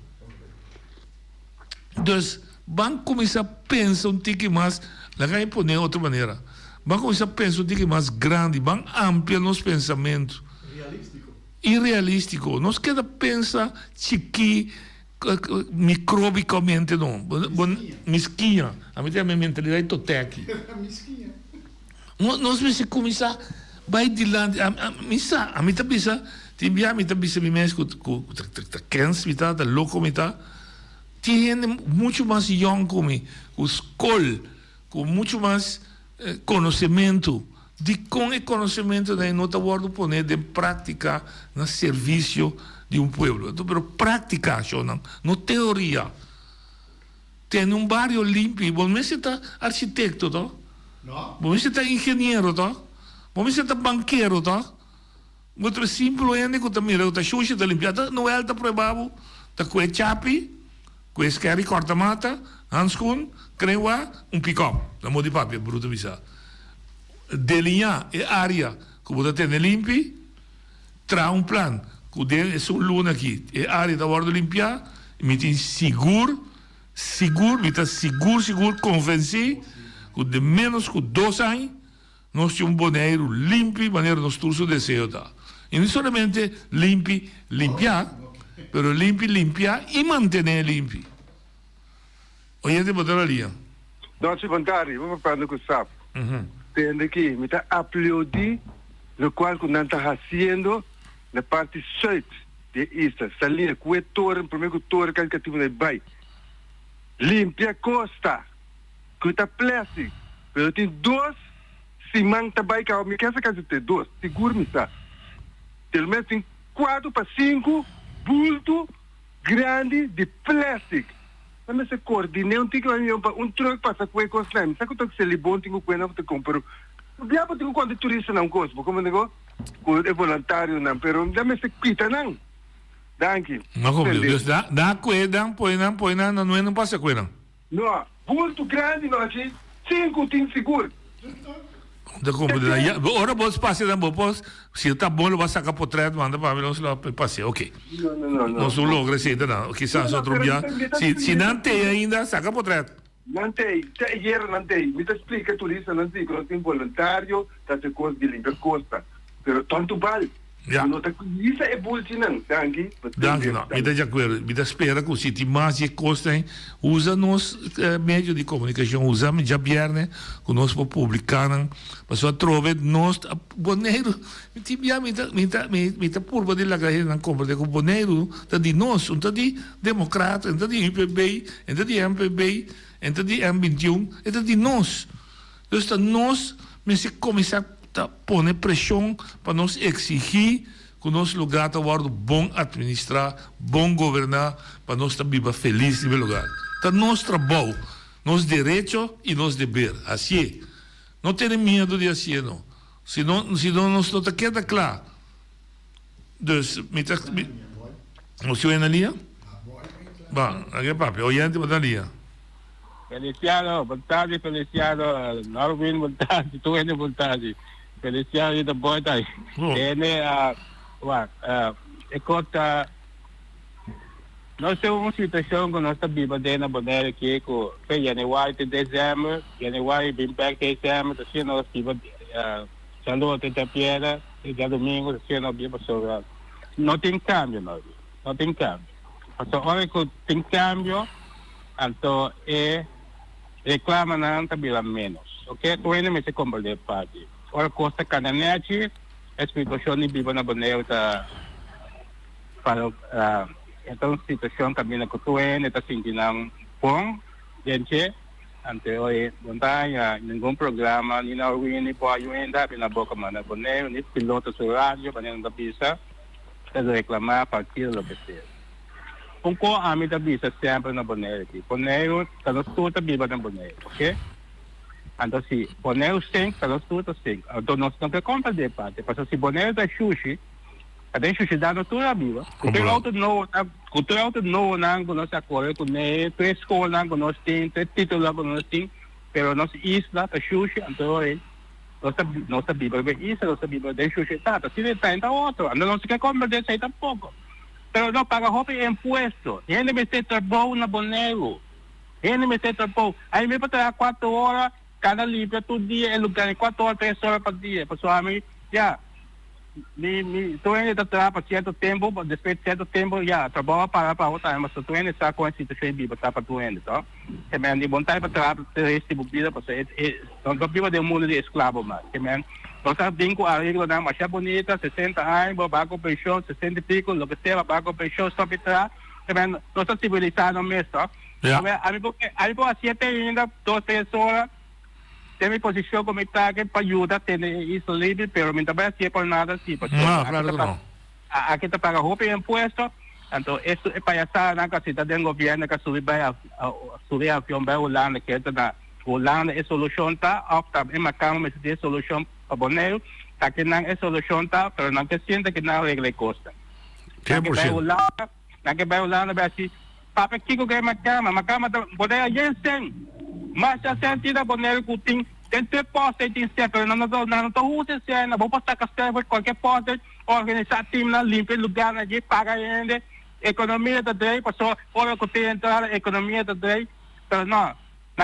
Dus, vamos começar a pensar tique mais, lá vai pôr de outra maneira. Vamos começar a pensar tique mais grande, vamos ampliar nosso pensamento. Irrealístico. Nós queda pensar chiqui microbicamente não. Mesquinha. A minha mentalidade toda aqui. Nós precisamos começar vai dilante a mim tá bisa timbia me tá bisa me mes com kens me tá louco me tá tem muito mais young como com escola com muito mais conhecimento de com o conhecimento daí não tá guardo poner de prática no serviço de um povo então pero prática não teoria tem barrio limpo você tá arquiteto tá você tá engenheiro tá você tá banqueiro tá muito simples ainda que tá mira tá xuxa tá limpiada não é tá provável tá com chapi com esquerda corta-mata handskoen creua pick-up da modi papel bruto visa delinhar a área que você tem limpi tra plan que de é luna aqui a área da guarda limpia me tem seguro me tá seguro convenci que de menos que 2 anos nós temos boneiro limpo maneira nós turso desejo tá e não somente limpiar pero limpiar e manter limpo hoje de botar ali não se vontade vamos falar com o SAP tem aqui me está aplaudir o qual que não está fazendo na parte sul de Ista Salina com o torre primeiro torre que eu tive na Bahia limpia costa que está plástico pero tem 2 cimang tabay ka me casa tem 2 seguro me está pelo menos tem 4 para 5 bulto grande de plástico mas se coordina um tico um truck passa com coisa não sabe que se ele bom tenho coisa para comprar o diabo tenho quando turista não gosta como digo com é voluntário não pero dá-me se quita não danke mas como Deus dá coisa põe não passa coisa não bulto grande não aqui 5 tem seguro da compra ora você passa da boa se tá bom eu vou sacar portrait manda para nós lá passei ok não nós não logra se não quizás outro dia se não tem ainda saca portrait não tem não tem me explica turista não tem não tem voluntário tá se coisa de limpar costa pero tanto vale não tá isso é bulto não danke não me dá de acordo me dá espera que se tem mais de costa usa nos meios de comunicação usa me já vierne com nós para publicar para só trove nós boneiro me tá por de la calle não compra de boneiro tá de nós tá de democrata tá de IPB tá de MPB tá de M21 tá de nós então nós me se começar pone pressão para nós exigir que o nosso lugar está bom administrar, bom governar, para nós estar viva feliz no lugar. Está nosso trabalho, nosso direito e nosso dever. Assim, não tem medo de assim, não. Se não nós não queda claro. Então, você vai na linha? Bom, aqui é papo, olhando para a linha. Feliciano, boa tarde, Feliciano, Norwin, boa tarde, tu ainda boa tarde. Feliciano da boa tarde. É conta nós temos uma situação que nós estamos vivendo na maneira que foi janeiro de dezembro, janeiro bem perto de dezembro, assim nós tivemos saúde até terça-feira, já domingo, assim nós vimos sobre não tem câmbio, não tem câmbio. Então, hora que tem câmbio, então reclama não está bem menos. Ok, tu ainda me se compra de parte. Ora costa cananete, a situação de viva na maneira para Então, situação caminha com tu está sentindo bom, gente, ante hoje, não tem nenhum programa, nem na rua, nem para eu ainda, na boca, mana, boné, nem piloto sobre rádio, para não pisa, para reclamar, partir, lo que seja. Kung a mi da bisa sempre na boné aqui, boné, está tudo biba na boné, ok? Então, se boné o 5, está tudo 5. Então, nós não temos conta de parte, porque se boné da sushi, ada sushi da natura biba. Kultura auto no nang nós acorre com né, 3 escolas nang nós tem, 3 títulos nós tem, pero nós isla da sushi, então nós biba bem isla, nós biba da sushi tá, se ele tá então outro, então nós quer comer desse aí tampouco. Pero não paga roupa e imposto. Ele me ser trabalho na Bonero. Ele me ser trabalho. Aí me para trabalhar 4 horas, cada livre todo dia, é lugar 4 horas, 3 horas por dia. Pessoal, já, tu ainda trabalha por certo tempo, depois de certo tempo, já, trabalha para outra, mas tu ainda está com a situação de botar para tu ainda, tá? Que man, de vontade para trabalhar para esse tipo de vida, porque não vive de mundo de escravo, mas, que man, nós temos a regra da marcha bonita, 60 anos, bago pensão, 60 e pico, lo que seja, bago pensão, só para trás, que man, nós estamos civilizados mesmo, tá? Aí, por 7 ainda, 2, 3 horas, tem minha posição como está, que para ajudar, tem isso livre, pero me também se é por nada, sim, porque aqui está paga roupa e imposto, então isso é palhaçada, que a cidade do governo que subir a avião para Holanda, que é da Holanda, é solução, tá? Opta, é uma calma, mas é solução para Bonero, tá que não é solução, tá? Pero não que sente que não regle custa. Que vai Holanda, que vai Holanda, vai assim, papai, Kiko que é uma cama, Bonero, Jensen, mas a sentida Bonero que tem 3 postos, tem sempre, não estou usando cena, vou passar castelo, qualquer posto, organizar time, limpar lugar, paga ainda, economia da day, passou, fora que tem entrada, economia da day, pero não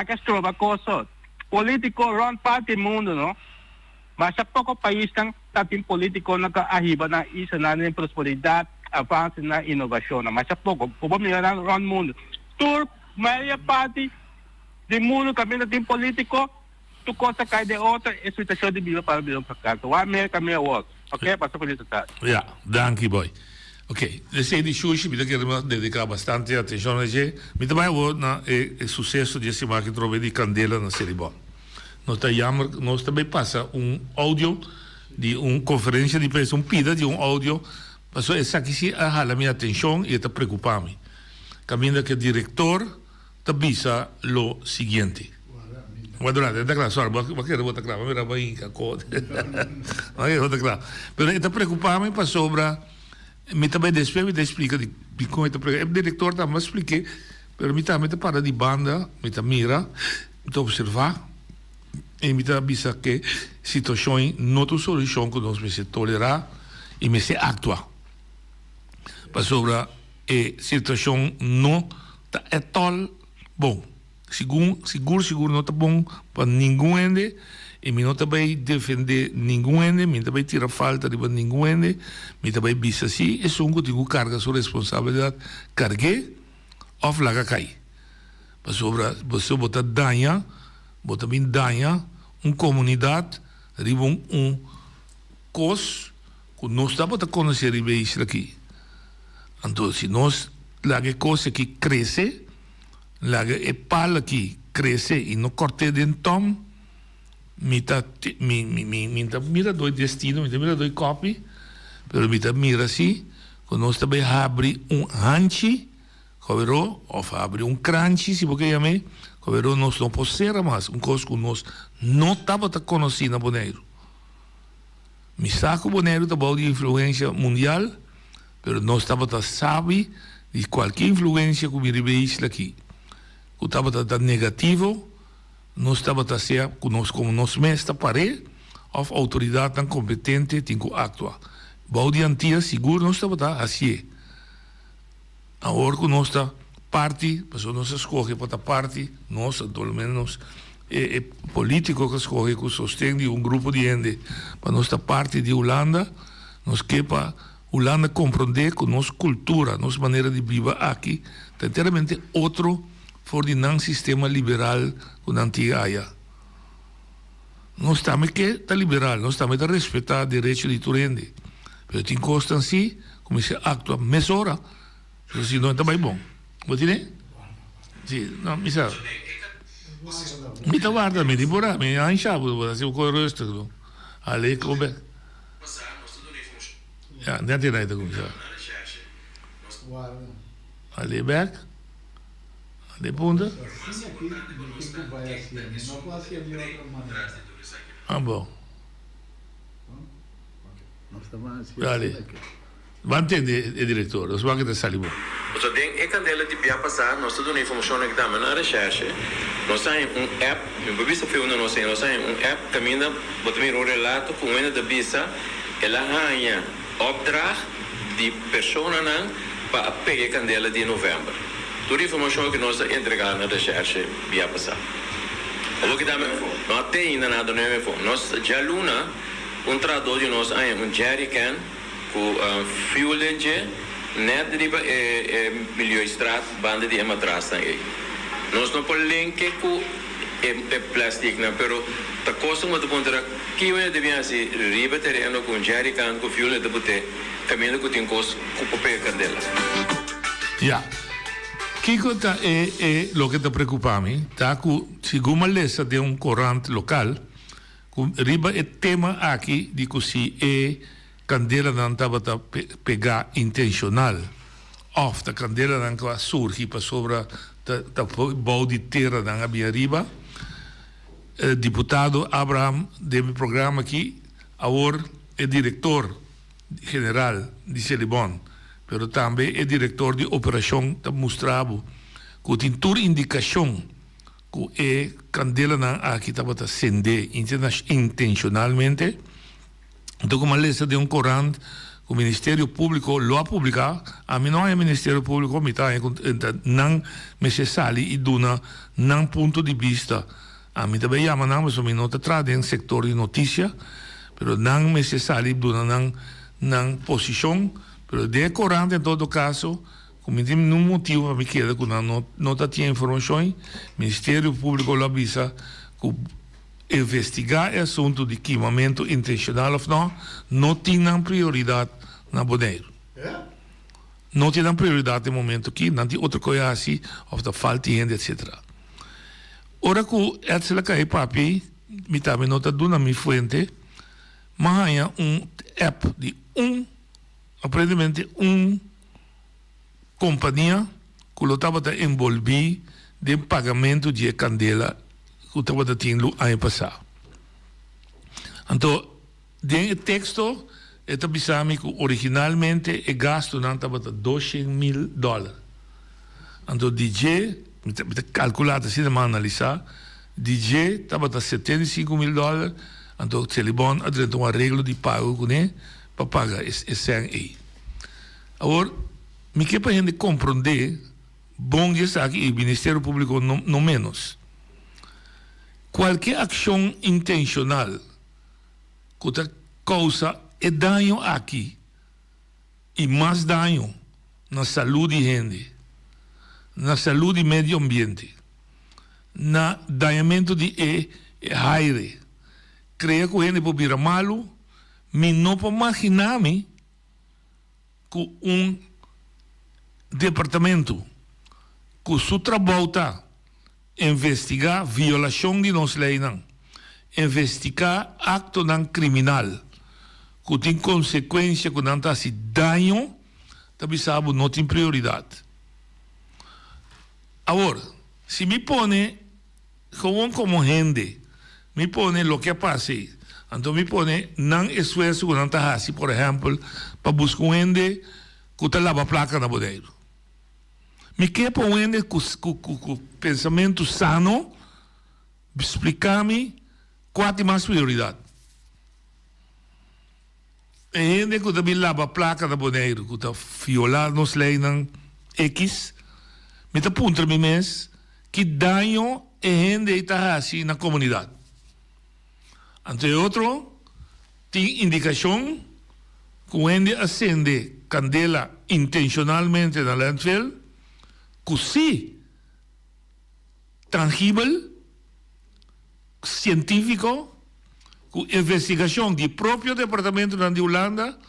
que trova coisa, político run parte mundo, não? Mas há pouco país tem político na arriba na isso na prosperidade, avanço na inovação, mas há pouco, como melhorar run mundo. Tur, meia parte do mundo também tem político, tu coisa cai de outra, é situação de vida para vir para cá. O América meia outro, ok? Passa por isso tá. Ja, danke boy. Ok, de sei di sushi, mi queremos dedicar bastante atenção a gente. Mi também vou na sucesso de esse marketing trove di candela na Seribon. Nós tá jammer, nós também passa áudio de conferência de imprensa, pida de áudio, passou essa aqui se a minha atenção e está preocupado-me. Caminho que o diretor te avisa lo seguinte. Guardate, está claro, sorry, vou querer botar claro, mira bem a coisa. Não é botar claro. Pero está preocupado-me para sobra. Me também despejo, me explica de como está preocupado. O diretor também expliquei, pero me também para de banda, me mira, me observar. E me avisa que situações não tem solução que nós se tolerar e me se actuar. Para sobre a situação não é tão bom. Seguro não está bom para nenhum ende. E me não também defender nenhum ende, me também tira falta de nenhum ende, me também avisa assim, é só que tenho carga sua responsabilidade, carguei, ou flaga cai. Para sobre você botar danha, botar bem danha, comunidade, riba cos, que nós estamos a conhecer isso aqui. Então, se nós, laga coisa que cresce, laga é pala que cresce e não corte dentro, mira dois destinos, mira dois copy, pero mira assim, que nós também abre hanchi, ou abre crunchy, se você chama, que nós não podemos mais, coisa que nós não estamos a conhecer na Bonero. Me saco Bonero está de influência mundial, pero nós estamos a saber de qualquer influência que me isso aqui. Que estamos a negativo, nós estamos a ser como nós mesmos parei, ou autoridade tão competente tem que actuar. Bom dia, seguro nós estamos a assim. Agora que nós está parte, pessoa nós escolhe para parte, nós, pelo menos, político que escolhe que sustém de grupo de gente, para nossa parte de Holanda, nós quer para Holanda compreender que nossa cultura, nossa maneira de viver aqui, está inteiramente outro for de não sistema liberal que na antiga área. Nós estamos que está liberal, nós estamos a respeitar o direito de turende. Mas tem costa assim, como se atua mesora, Pero si no está muy bom. ¿Vos tiene? Sí, no, mi sabe. Mi ta guarda, mi tipora, mi ha inchado, vou fazer o correio esto. Ali come. Ja, net die rijden goed, ja. Ali back. Ali punta. Ah, bom. Ali. Vai entender, diretor, os bagulhos da salibo. Só tem é candela de pia passar, nós estamos informação que dá na recherche. Nós temos app, eu vi se foi nós temos app caminha, botamos relato com uma da bisa, ela ganha opdracht de persona para pegar candela de novembro. Toda informação que nós entregar na recherche pia passar. O que dá não tem ainda nada no info. Nós já luna traduz de nós jerry can com fuel engine net riba milho extrato banda de atrás aí. Nós não podemos link com plástico, não, pero a coisa muito contra que eu devia ser riba terreno com jerry can com fuel de bote caminhando com tem coisa com papel candela. Ja. Kiko ta lo que te preocupa a mí, ta ku siguma lesa de un corante local, ku riba tema aqui de que si candela não estava a pegar intencional, of a candela não que surge para sobre a bau de terra não havia riba. Deputado Abraham de programa aqui, agora é diretor general de Celibon, pero também é diretor de operação da mostrava que tem toda indicação que candela não aqui estava a acender intencionalmente. Então, como a lista de corante, o Ministério Público lo ha publicado, a mim não é Ministério Público, me está não me se sali e dona não ponto de vista. A mim também chama não, mas eu não está em setor de notícia, pero não me se sali e dona não posição, pero de corante em todo caso, como tem um motivo para me quedar que não tinha informação, Ministério Público lo avisa que investigar o assunto de queimamento intencional ou não tinha prioridade na Bonaire. Não tinha prioridade no momento aqui, não tem outra coisa assim, ou da falta de gente, etc. Ora que essa cai papi, me também nota dona minha fuente, mas há app de aparentemente companhia que lo estava envolvido de pagamento de candela que estava tendo ano passado. Então, dentro do texto, está pensando que originalmente o gasto não estava $200,000. Então, DJ, calculado assim, mas analisar, DJ estava $75,000. Então, o Celibon adrentou um arreglo de pago para pagar esse aí. Agora, me quer para a gente compreender, bom que está aqui, o Ministério Público não menos. Qualquer ação intencional que causa dano aqui e mais dano na saúde de gente, na saúde do meio ambiente, na danhamento de aire, cria que a gente pode virar malo, mas não pode imaginar-me que departamento que seu trabalho está investigar violação de nossa lei, investigar acto não criminal, que tem consequência, que não está se dano, também sabe, não tem prioridade. Agora, se me põe como gente, me põe o que passa, então me põe não esforço que não está assim, por exemplo, para buscar gente que está lava placa na bodeiro. Me quer pôr gente com pensamento sano, explicar-me qual é mais prioridade. É gente que também lava placa na bodeiro, que está violando nos leis X, me está apontando mesmo que dano é gente que está assim na comunidade. Entre outro, tem indicação que o gente acende candela intencionalmente na landfill, que sim, tangível, científico, com investigação do próprio departamento de Holanda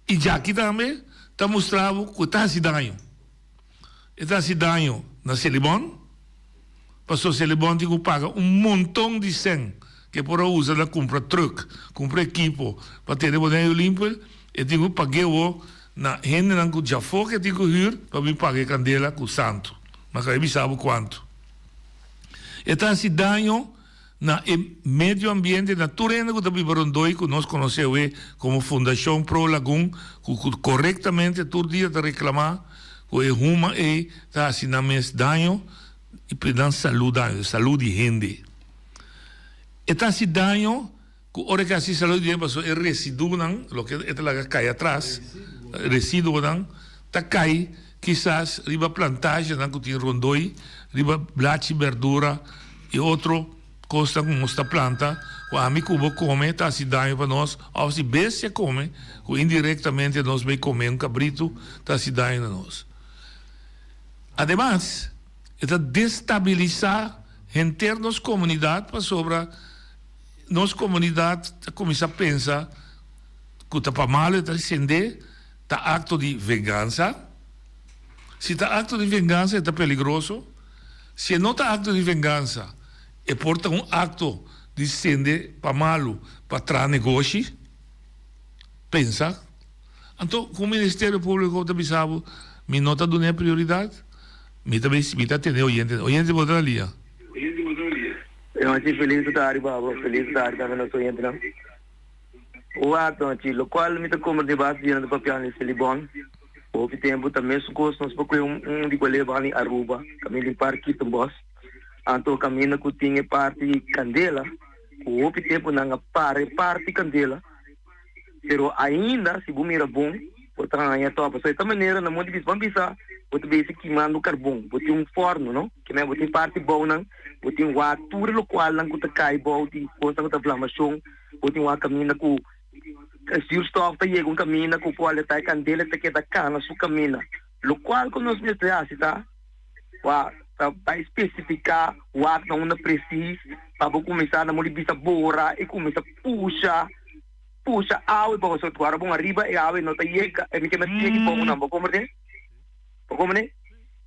e já aqui também, está mostrado que está se dano. Está se dano na Celibon. Passou Celibon tem que pagar montão de 100 que por usar la compra truck, compra equipo para ter boneco limpo e tem que pagar o na gente não que já foi que tem que ir para me pagar candela com santo. Mas aí sabe quanto. Está se dano na meio ambiente natureza que também Barondoi que nós conhecemos como Fundação Pro Lagoon que corretamente todo dia está reclamar que é uma e está se na mes dano e para saúde de gente. Está se dano que hora que assim saúde de gente passou é residuo não, lo que é lá cai atrás, residuo não, tá cai quizás riba plantagem não que tem Rondoi, riba blate verdura e outro costa com esta planta, o amigo come, está se dando para nós, ou se bestia come, que indiretamente nós vai comer cabrito, está se dando a nós. Además, está destabilizar internos comunidade para sobre nossa comunidade começa a pensar que está para mal, está acender, está acto de vingança. Se está acto de vingança, está perigoso. Se não está acto de vingança, e porta acto de sende para malo, para tra negócio, pensa. Então, com o Ministério Público também sabe, me nota do prioridade, me também atender oyente botar ali. Eu acho feliz de estar babo, feliz de estar também no oyente não. O ato aqui, o qual me está como de base de papel nesse libon. O que tempo também se gosta, nós porque de levar ali Aruba, caminho de parque também. Anto caminho que tinha parte candela, o tempo não parte candela, pero ainda se bom era bom, porque ainda topa, só esta maneira na monte bis bambisa, porque bem se queimando carvão, porque forno, não? Que não é parte bom não, porque atura local não que cai bom de coisa que inflamação, porque caminho que se o estofo chega caminho que pode estar candela te queda cana su caminho, lo qual que nós mestres tá, para especificar o ato não é preciso para começar a modificar bora e começar a puxa água para você agora bom arriba e água não está chega é me que bom não vou comer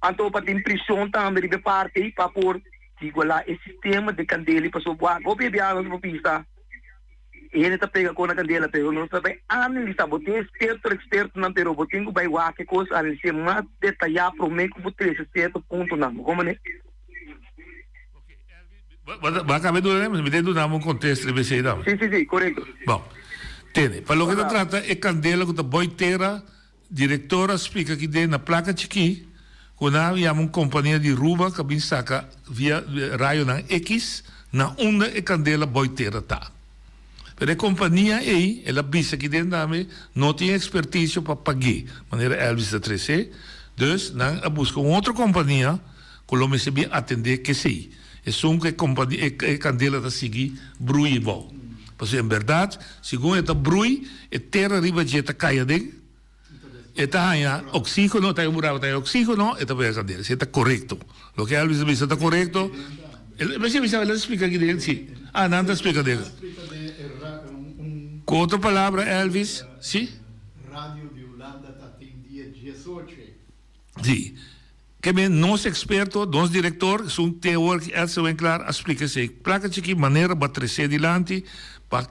então para ter pressão também de parte para por digo lá esse sistema de candela para sobar vou beber água para pista ele está pega com a candela pero não sabe analisar botem experto não pero botem que vai lá que coisa analisar mais detalhar para o meio que você certo ponto não como né vai caber do né me dentro dá um contexto de você dá sim correto bom tene para lo que trata é candela que tá boiteira diretora explica que dentro na placa chiqui quando há uma companhia de Ruba que vem saca via raio na X na onda é candela boiteira tá. Pero a companhia aí, ela bisa que dentro não tem expertise para pagar, maneira Elvis da 3C, dus não busca outra companhia que lo me bem atender que sei. É só que companhia é candela da seguir brui bom. Porque em verdade, segundo esta brui, é terra riba de esta caia de, esta hanya oxígeno, tá murado tá oxígeno, esta vai a candela, se está correto. Lo que Elvis bisa está correto. Mas você ela explica aqui dentro, sim. Nanda explica dele. Com outra palavra, Elvis, sim? Rádio de Holanda está em dia 18. Sim. Que bem, nós expertos, nós diretores, são teóricos, essa bem claro, explica-se. Placa de que maneira para trazer adiante, para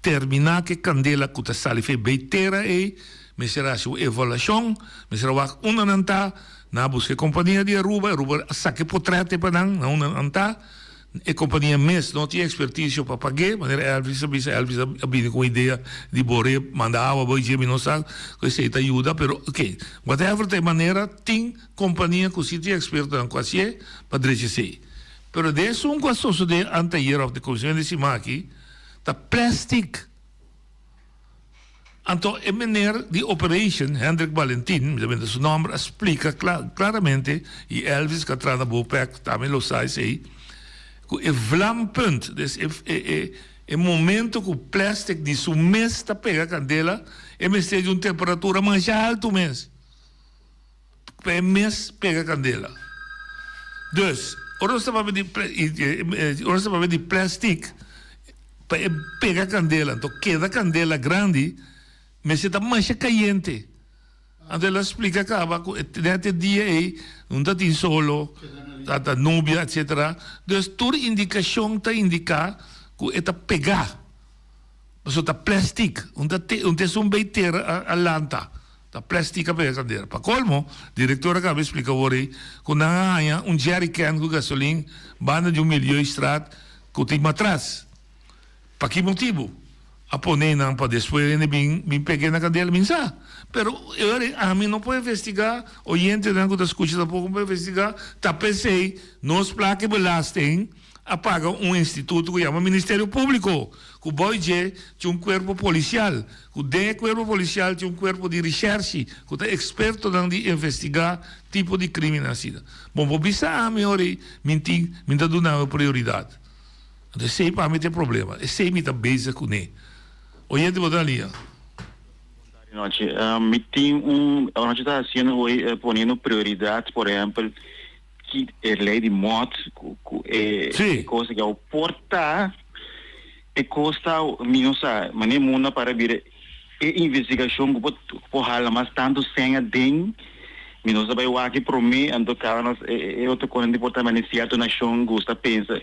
terminar que candela que está salife beiteira e, me será sua evaluação, me será uma nanta, na busca companhia de Aruba saque portrete para não nanta, e companhia MES não tinha expertise para pagar, mas Elvis havia com a ideia de borrar, mandar água, boi, gemi, não sabe, que isso ajuda, mas ok, whatever de maneira, tem companhia que se tinha experto em quase para dirigir. Mas desse um coisa de anterior da comissão de cima aqui, está plástico. Então, a maneira de operation, Hendrik Valentin, seu nome, explica claramente, e Elvis, que está na Bopec, também lo sabe, que o vlampunt, é momento que o plástico de sua mesa pega a candela, é mesmo de uma temperatura mais alta mesmo. Para mês pega a candela. Dus, ora estava de plástico, para pegar a candela, então queda a candela grande, mas está mais caliente. Ante ela explica acaba nete dia aí não tá tem solo tá núbia etc. Dus toda indicação tá indicar que é pegar mas tá plástico um tá um beiter a lanta tá plástico para cadeira para colmo diretora acaba explica ori quando há jerrycan com gasolina banda de milhão estrat que tem matraz para que motivo a poner não para depois ele bem peguei na cadeira minsa pero a mim não pode investigar oyente não que escuta pouco pode investigar tá pensei nos plaque belasting apaga instituto que chama Ministério Público que boy tinha corpo policial que de corpo policial tinha corpo de recherche que é experto de investigar tipo de criminalidade bom por isso a mim ori minta dando prioridade então sei para mim tem problema sei me tá base com ele oyente botar ali Noite, a gente está ponendo prioridade, por exemplo, que a lei de morte, coisa que é o portar, e costa, não sei, mas nem mundo para vir a investigação que pode falar mais tanto sem a den, não sei o que para mim, ando cá, eu estou com o departamento de certo nação, gosta pensa,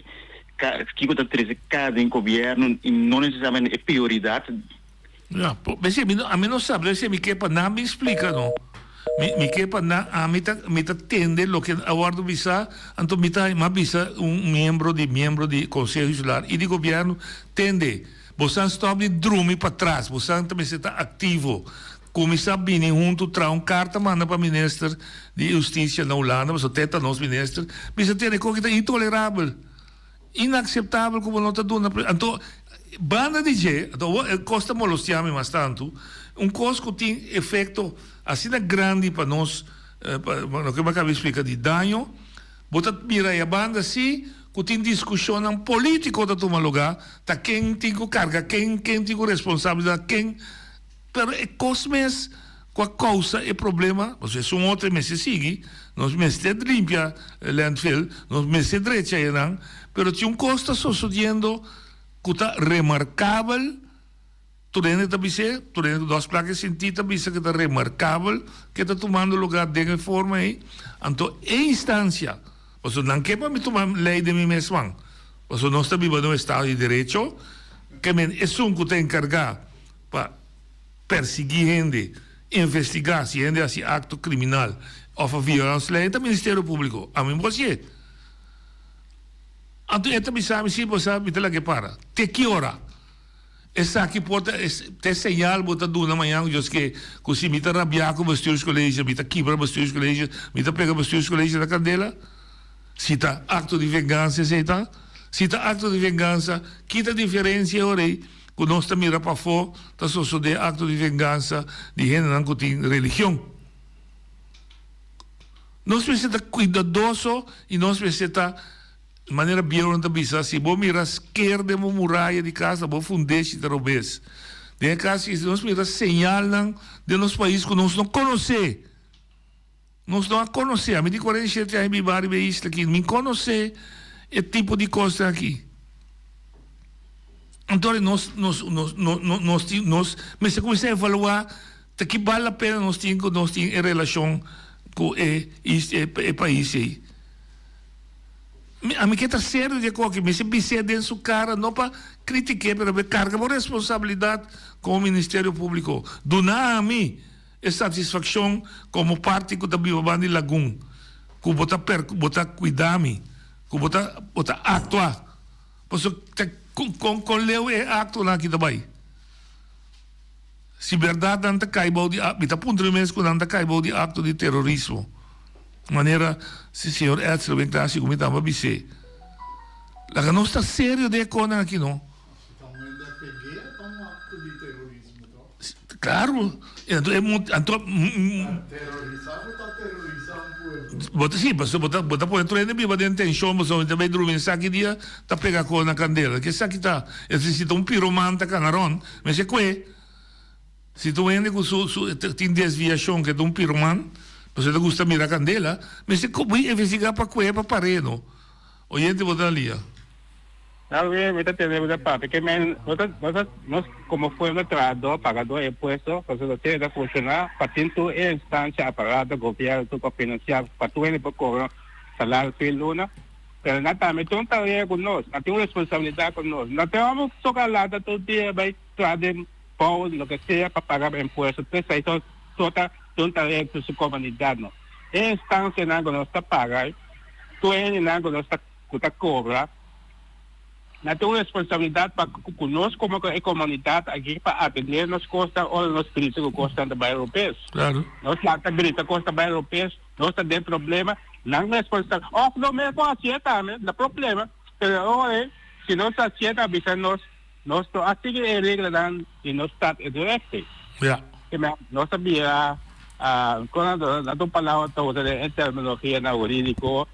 que está trazendo cada governo, e não necessariamente é prioridade. Ja, a mim não sabe, se me quepa não me explica não. Me quepa não, a mim tá tende lo que agora visa, então me tá visa membro de conselho insular e de governo tende. Você stop de drume para trás, você também está ativo. Como está vindo junto traz carta manda para ministro de justiça na Holanda, você tenta nos ministro, você tem coisa que é intolerável, inaceitável como não está dando. Então banda de G, costa molestiame mais tanto, coisa que tem efeito assim grande para nós, o que eu acabei de explicar de dano, botar mira a banda assim, que tem discussão política da tomar lugar, tá quem tem que carga, quem tem que responsabilidade, quem, pero é cosmes com a causa e problema, você são outros meses sigue, nós meses limpia landfill, nós meses direita não, pero tinha costa sucedendo que está remarcável, turene também turene duas placas sentidas também que está remarcável, que está tomando lugar de forma aí, então é instância, você não quer para me tomar lei de mim mesmo, você não está vivendo no Estado de Direito, que é um que está encarregado para perseguir gente, investigar se gente esse acto criminal ou violência lei, é o Ministério Público, a mim você. Então, eu também sabe, se você sabe, me que para. Te que hora? Essa aqui pode ter sinal, bota do na manhã, que se me tá rabiar com os colégios, me tá quebrar os colégios, me tá pegar os colégios da cadela. Se tá acto de vingança, se tá acto de vingança, que tá diferença agora aí, que nós também mira para fora, tá só de acto de vingança de gente não que tem religião. Nós precisamos estar cuidadoso e nós precisamos estar de maneira violenta bisa se vou mirar esquerda uma muralha de casa vou fundar de robês de casa se nós mirar sinal de nosso país que nós não conhece nós não conhece a mim de 47 anos me bari be isto aqui me conhece é tipo de coisa aqui então nós mas se começar a avaliar que vale a pena nós temos em relação com o país aí. A mim que está sério de qualquer me se bise dentro sua cara não para criticar mas carga uma responsabilidade com o Ministério Público donar a mim a satisfação como parte que está vivendo de Lagum que botar cuidar me que botar actuar porque com leu é acto lá aqui também se verdade não está caibou de está ponto mesmo que não está caibou de acto de terrorismo maneira se senhor Edson vem cá se como estava bise lá não está sério de coisa aqui não claro bota sim bota por dentro de viva de intenção mas onde vai dormir saque dia tá pegar com na candela que saque tá necessita piromanta canaron mas é que se tu vende com tem desviação que é piromante você te gusta mirar a candela, mas você como investigar para quê, para parede. Oyente, botar ali. Tal vez me tenemos de parte que nosotros como pueblo trabajador, pagador de impuestos, pues eso tiene que funcionar para tu instancia, aparato, gobierno, tu financiar, para tu gente por cobrar salario fin luna. Pero nada, me tengo una tarea con nosotros, no tengo responsabilidad con nosotros. No tenemos que tocar lata todo el día, traer de pago, lo que sea, para pagar impuestos. Entonces, ahí toda una tarea con su comunidad, ¿no? En instancia, nada, no está paga, tu gente, nada, no está cobra. No tengo responsabilidad para nosotros como comunidad aquí para atender las cosas o los gritos que costan de bairro europeos. Claro. Nos lata grita costa bairro europeos, no está de problema, no es responsable. No me puedo hacer también, el problema, pero ahora, si no se hace, avísanos, nos así que reglas y no está directo. Ya. No sabía, con la palabra de terminología jurídico,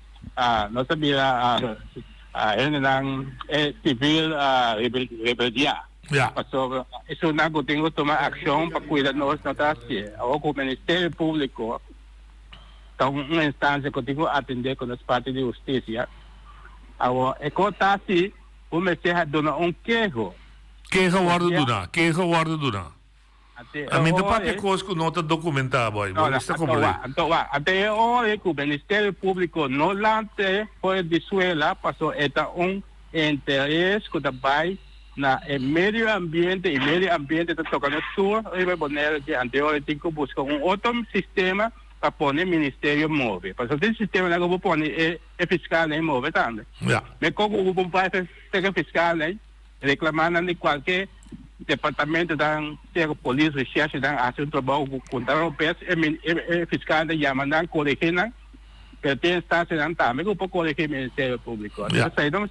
no sabía, civil rebeldia. Es una que tengo que tomar acción para cuidar nuestra o con el Ministerio Público, con una instancia que tengo que atender con las partes de justicia. Ahora, está así, un mensaje de un quejo. Queja guarda duna. A mí te parte coisa que não está documentada, boy. Está completo. Então, até hoje que o Ministério Público no lante foi de suela, passou eta interesse que vai na meio ambiente e meio ambiente está tocando sur e vai boneiro de anterior tem que buscar outro sistema para pôr Ministério móvel. Porque esse sistema não vou pôr é fiscal nem móvel também. Me como o pai tem fiscal nem reclamando de qualquer departamento da polícia, recherche, da ação do trabalho contra o PS, é fiscal da Yamandan, corrigina, pertence a essa também, que o pouco corrigir o Ministério Público. Então,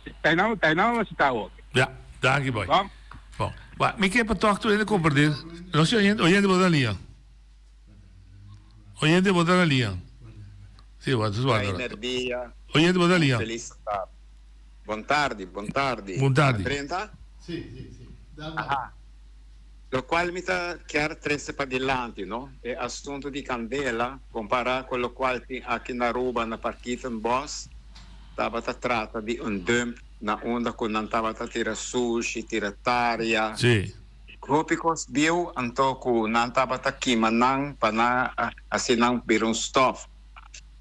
não está ok. Ja, dank je, boy. Bom, me quer para tocar tu ainda compreender. Não sei, oyente botar linha. Oyente botar linha. Sim, vai, tu vai. Oyente botar linha. Boa tarde, boa tarde. Boa tarde. 30? Sì. Lo quale mi chiaro tresse per adelante, no? È assunto di Candela, comparare con lo quale aqui na Aruba, na partita in boss, stava tratta di un dump, na onda con non stava tira sushi, tira taria. Sì. Gopikos biu antoku non stava kima nang pana asinang birun stuff.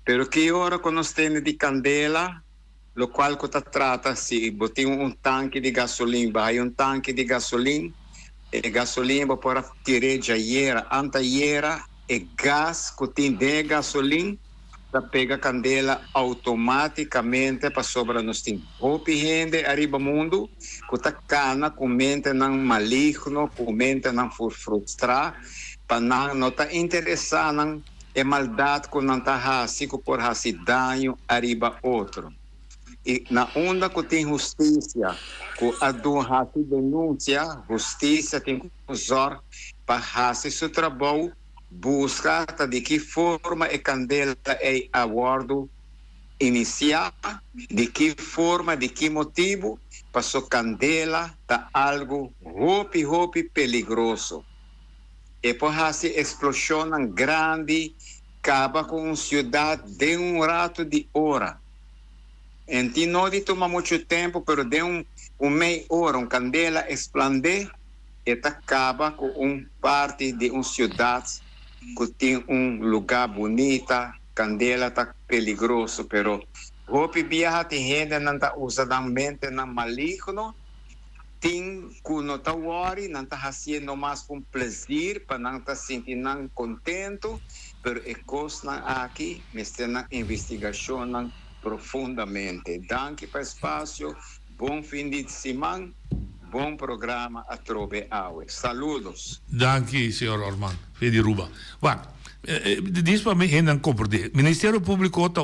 Pero che ora con ostene di Candela, lo quale tratta si botti un tanque di gasolina, vai un tanque di gasolina e gasolina para tirar iera, anta iera e gas que tem de gasolina da pega candela automaticamente para sobra nos tem hopi gente arriba mundo que tá cana com mente não maligno, com mente não frustrar, para não tá interessado em maldade que não tá assim que por assim danho arriba outro. E na onda que tem justiça, que a do rato denúncia, justiça tem que usar para fazer seu trabalho, buscar de que forma a Candela é abordo iniciar, de que forma, de que motivo, para sua Candela está algo hopi peligroso. E por fazer explosão grande, acaba com uma cidade de rato de hora. Então, não toma muito tempo, pero de meia hora, Candela explode e acaba com parte de uma cidade que tem lugar bonito. Candela está peligroso, pero hopi viaja tem gente não está usando mente não maligno, tem que não está worry, não está fazendo mais com prazer, para não estar sentindo contento, pero é coisa aqui, mas tem uma investigação profundamente. Danke per spazio, buon fin di semana, buon programma a Trove Aue. Saludos. Danke, signor Orman, vedi Ruba. Guarda, diz para mim, ainda não compreendo. O Ministério Público está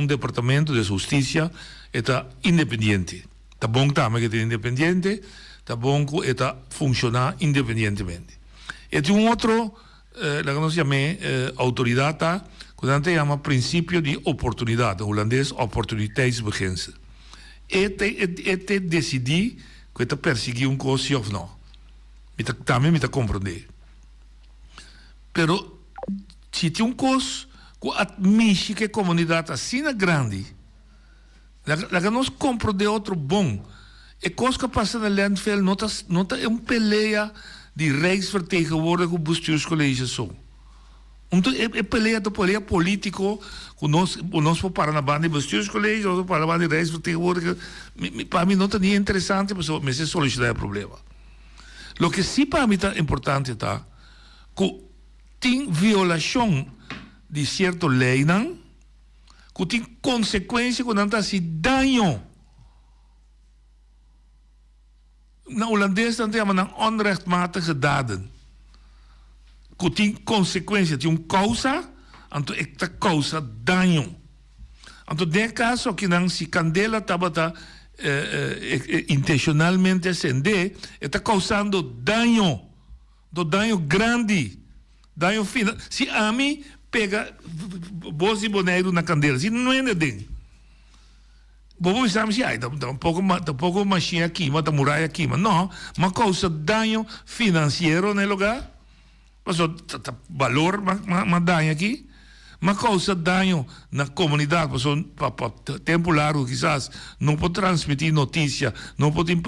departamento de justiça, está independente. Está bom também que é independente, está bom que está funcionar independentemente. E tem outro, la que nós chamamos autoridade, que a gente chama princípio de oportunidade, holandês opportuniteitsbeginsel. É decidir que está perseguir coisa ou não. Também me está compreender. Pero se tem coisa que admite que a comunidade assim é grande, la que nós compreender outro bom, E coisa que passa na landfill, nota é uma peleia de rijksvertegenwoordiger com bestuurscolleges zo. É peleia político, com nós para na banda de bestuurscolleges, ou para na banda de rijksvertegenwoordiger. Para mim não é nem interessante, mas se solucionar o problema. O que sim para mim é importante tá, que tem violação de certa lei, que tem consequência que não está se dano. Na Holandês dan hebben we onrechtmatige daden. Que tem consequência, tem causa, então esta causa dano. Então, de caso que não se candela tabata intencionalmente acender, está causando dano, dano grande, dano final. Se a mim pega bolsa e boneiro na candela, se não é nada. Bobo pensamos assim, pouco machine aqui, mas muralha aqui, mas não, mas causa dano financeiro no lugar, mas valor, mas dano aqui, mas causa dano na comunidade, mas para tempo largo, quizás, não pode transmitir notícia, não pode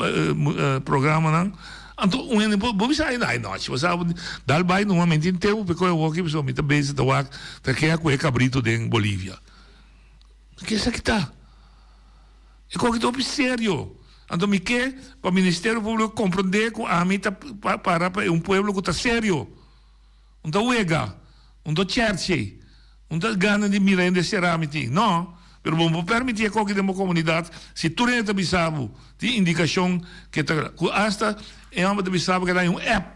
programa, não. Então, bobo pensamos, não, você dá bem normalmente em tempo, porque eu vou aqui, pessoal, me também se toar, porque é que é cabrito em Bolívia. Que é isso que está? É coisa sério. Então, me quer para o Ministério Público compreender que a mim está para um povo que está sério. Não uega, não church, não gana de miranda cerâmica. Não, mas vamos permitir que uma comunidade, se tu não está sabe, de indicação que está, hasta é uma de sabe que tem um app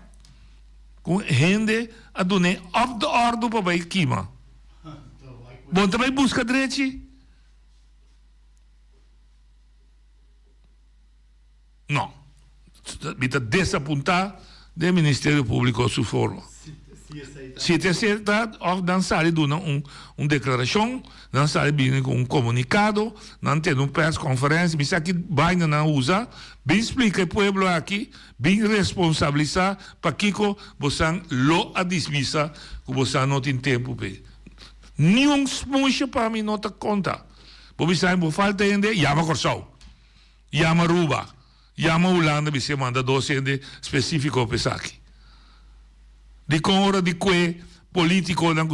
com gente a donar off the order para vai queima. Bom, também busca direito. Não. Está desapontar do Ministério Público a sua forma. Se te acerta, dan sai dando uma declaração, dan sai vindo com um comunicado, dan tem uma press-conferência, mas aqui vai não usa, bem explica o povo aqui, bem responsabilizar para que você lo a desvisa, que você não tem tempo para. Nenhum smuxa para mim não te conta. Porque você falta ainda, chama Corsau, chama Ruba. Chama Holanda, você manda docente específico para aqui. De hora de que político não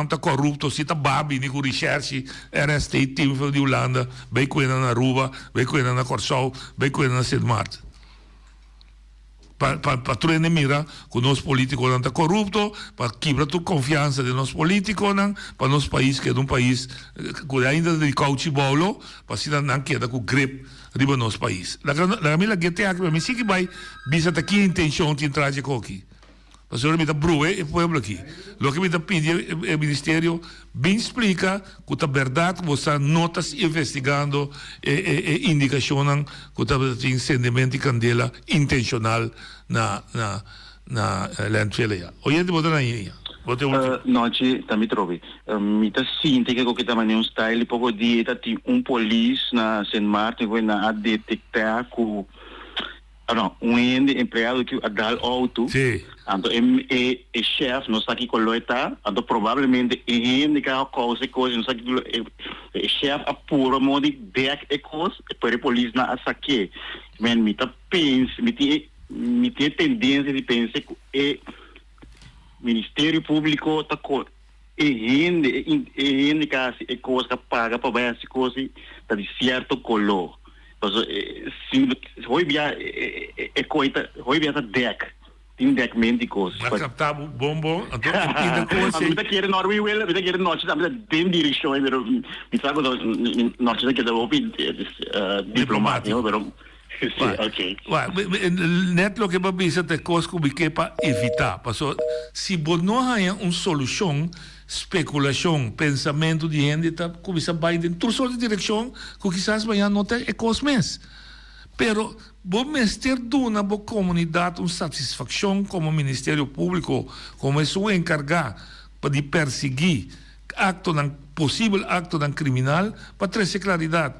está corrupto, se está babi, nem com recherche, RST, time de Holanda, bem com na Aruba, bem com na Corsau, bem com na Sint Maarten. Para treinar mira, que os políticos não estão corruptos, para quebrar a confiança de nós políticos, para nosso país, que é um país que ainda de cauchibolo, para se não queda com grip riba nosso país. La minha que tem aqui, mas sim que vai, bisa aqui a intenção de entrar aqui. Mas eu me dá brue o povo aqui. O que me dá pedir o Ministério bem explica que a verdade você não está investigando indicação que está tem sentimento de candela intencional na landfill. Hoje de botar aí. Noite também trovi. Me tá sinto que qualquer tamanho style pouco dia tem polícia na Sint Maarten que na detectar que empregado que dá auto. Sim. Então o chefe não está aqui com loita, então provavelmente ele que a coisa não está aqui o chefe apura modo de e coisa para a polícia na saque. Mas me tá pensa, me tem tendência de pensar que Ministério Público está com gente que coisa que paga para ver essa coisa está de certo color. Então, se hoje é coisa, hoje é deck, tem deck médicos. Mas captar bombo, então tem coisa. Mas quer Norway, mas quer norte, mas tem direção, mas me sabe norte que é o diplomático, mas ok. Net lo que va a pensar de cosas que para evitar, porque se não há uma solução, especulação, pensamento de gente, tá começa a vai em toda a direção, que quizás vai não ter ecosmens. Pero vamos ter uma boa comunidade, uma satisfação como Ministério Público, como é seu encargado para perseguir possível acto criminal, para trazer claridade.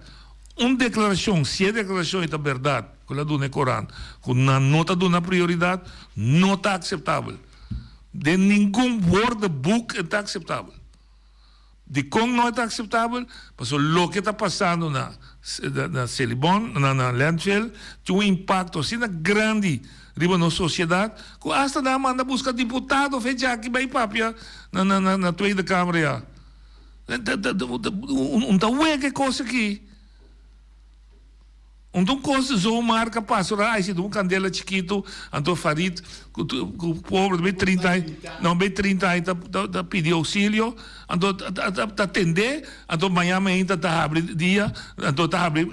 Uma declaração, se a declaração é verdade, que ela do Corão, com uma nota de uma prioridade, não está aceitável. De nenhum word book está aceitável. De Kong não é aceitável, mas o que está passando na Celibon, na landfill, tem um impacto assim grande na sociedade, que hasta da manda buscar deputado, fez já que vai papia na Tweede Câmara. Que coisa aqui. Então, coisa só marca passo, se um candela chiquito, então farid, o pobre bem 30 anos, não bem 30 anos, tá pedir auxílio, então tá atender, então amanhã ainda tá abre dia, então tá abre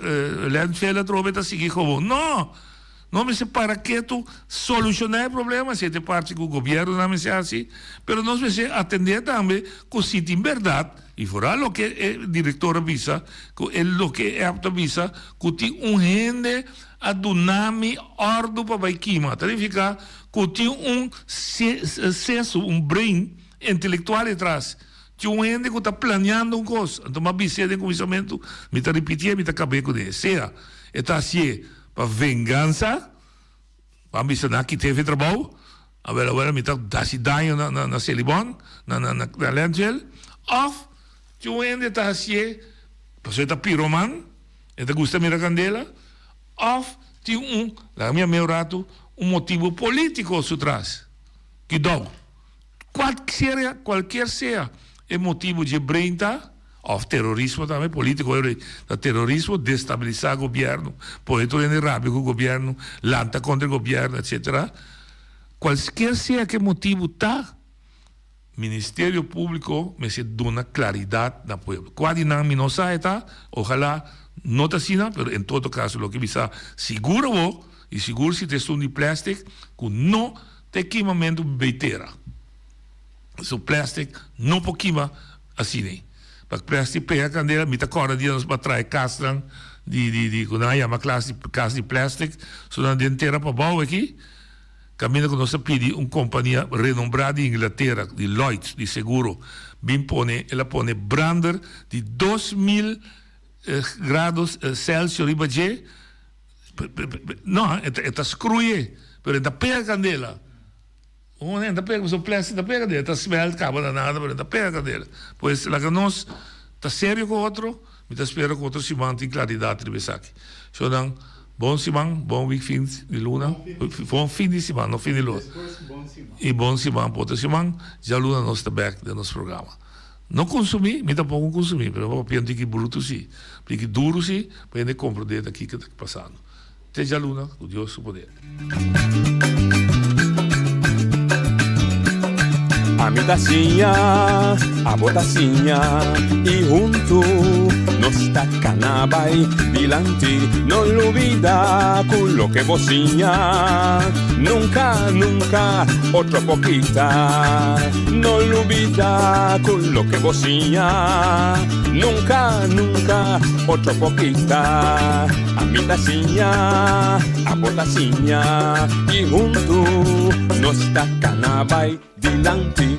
landfill, trova tá seguir como não me sei para que tu solucionar o problema, se é parte do governo, não me sei assim, mas nós vamos atender também com o sítio em verdade. E fora o que o diretor avisa, o que é apto avisa, que tem gente a donarme ordem para vai queimar. Significa que tem senso, brain intelectual atrás. Tem gente que está planeando uma coisa. Então, uma visita de comissamento, me está repetindo, me está acabando com isso. Seja, está assim, para vingança, para me ensinar que teve trabalho, agora me está dando dano na Celibon, na landfill, ou o ende está assim, pessoa está piroman, está gostando da candela, ou tem na minha meu rato, motivo político por trás. Que dá. Qualquer seja o motivo de brenta, ou terrorismo também, político, terrorismo, destabilizar o governo, pode ter rápido com o governo, lanta contra o governo, etc. Qualquer seja que motivo está, Ministério Público me se dona claridade na pueblo. Quase não me não sai, tá? Ojalá não está assim, mas em todo caso, o que me está seguro, e seguro se tem de plástico, que não tem queimamento beiteira. O plástico não pode queimar assim. Porque plástico pega a candela, me está correndo de nós para trás, castan, quando há uma classe de plástico, só na inteira para baixo aqui. Caminho que nós pedimos uma companhia renombrada em Inglaterra, de Lloyds, de seguro, ela põe brander de 2000 graus Celsius riba de, não, está escruye, mas está pega a candela. Não está pega, o plástico está pega dele, está smelt, acaba nada, mas está pega a candela. Pois, lá que nós está sério com o outro, me está esperando com o outro se mantém claridade de Besaque. Então, bom semana, bom fim de luna, bom fim de semana, não fim de luna. E bom semana, outra semana, já luna nós está back do nosso programa. Não consumir, me tampouco consumir, mas eu penso que bruto sim, porque duro sim, para ele compreender daqui que está passando. Até já luna, o Deus o poder. A mi tacinha, a botacinha, e junto nos tacanabay dilante, no lo olvida con lo que vocinha, nunca, nunca, otro poquita, no lo olvida con lo que vocinha, nunca, nunca, otro poquita, a mi tacinha, a botacinha, y junto nos tacanabay dilante.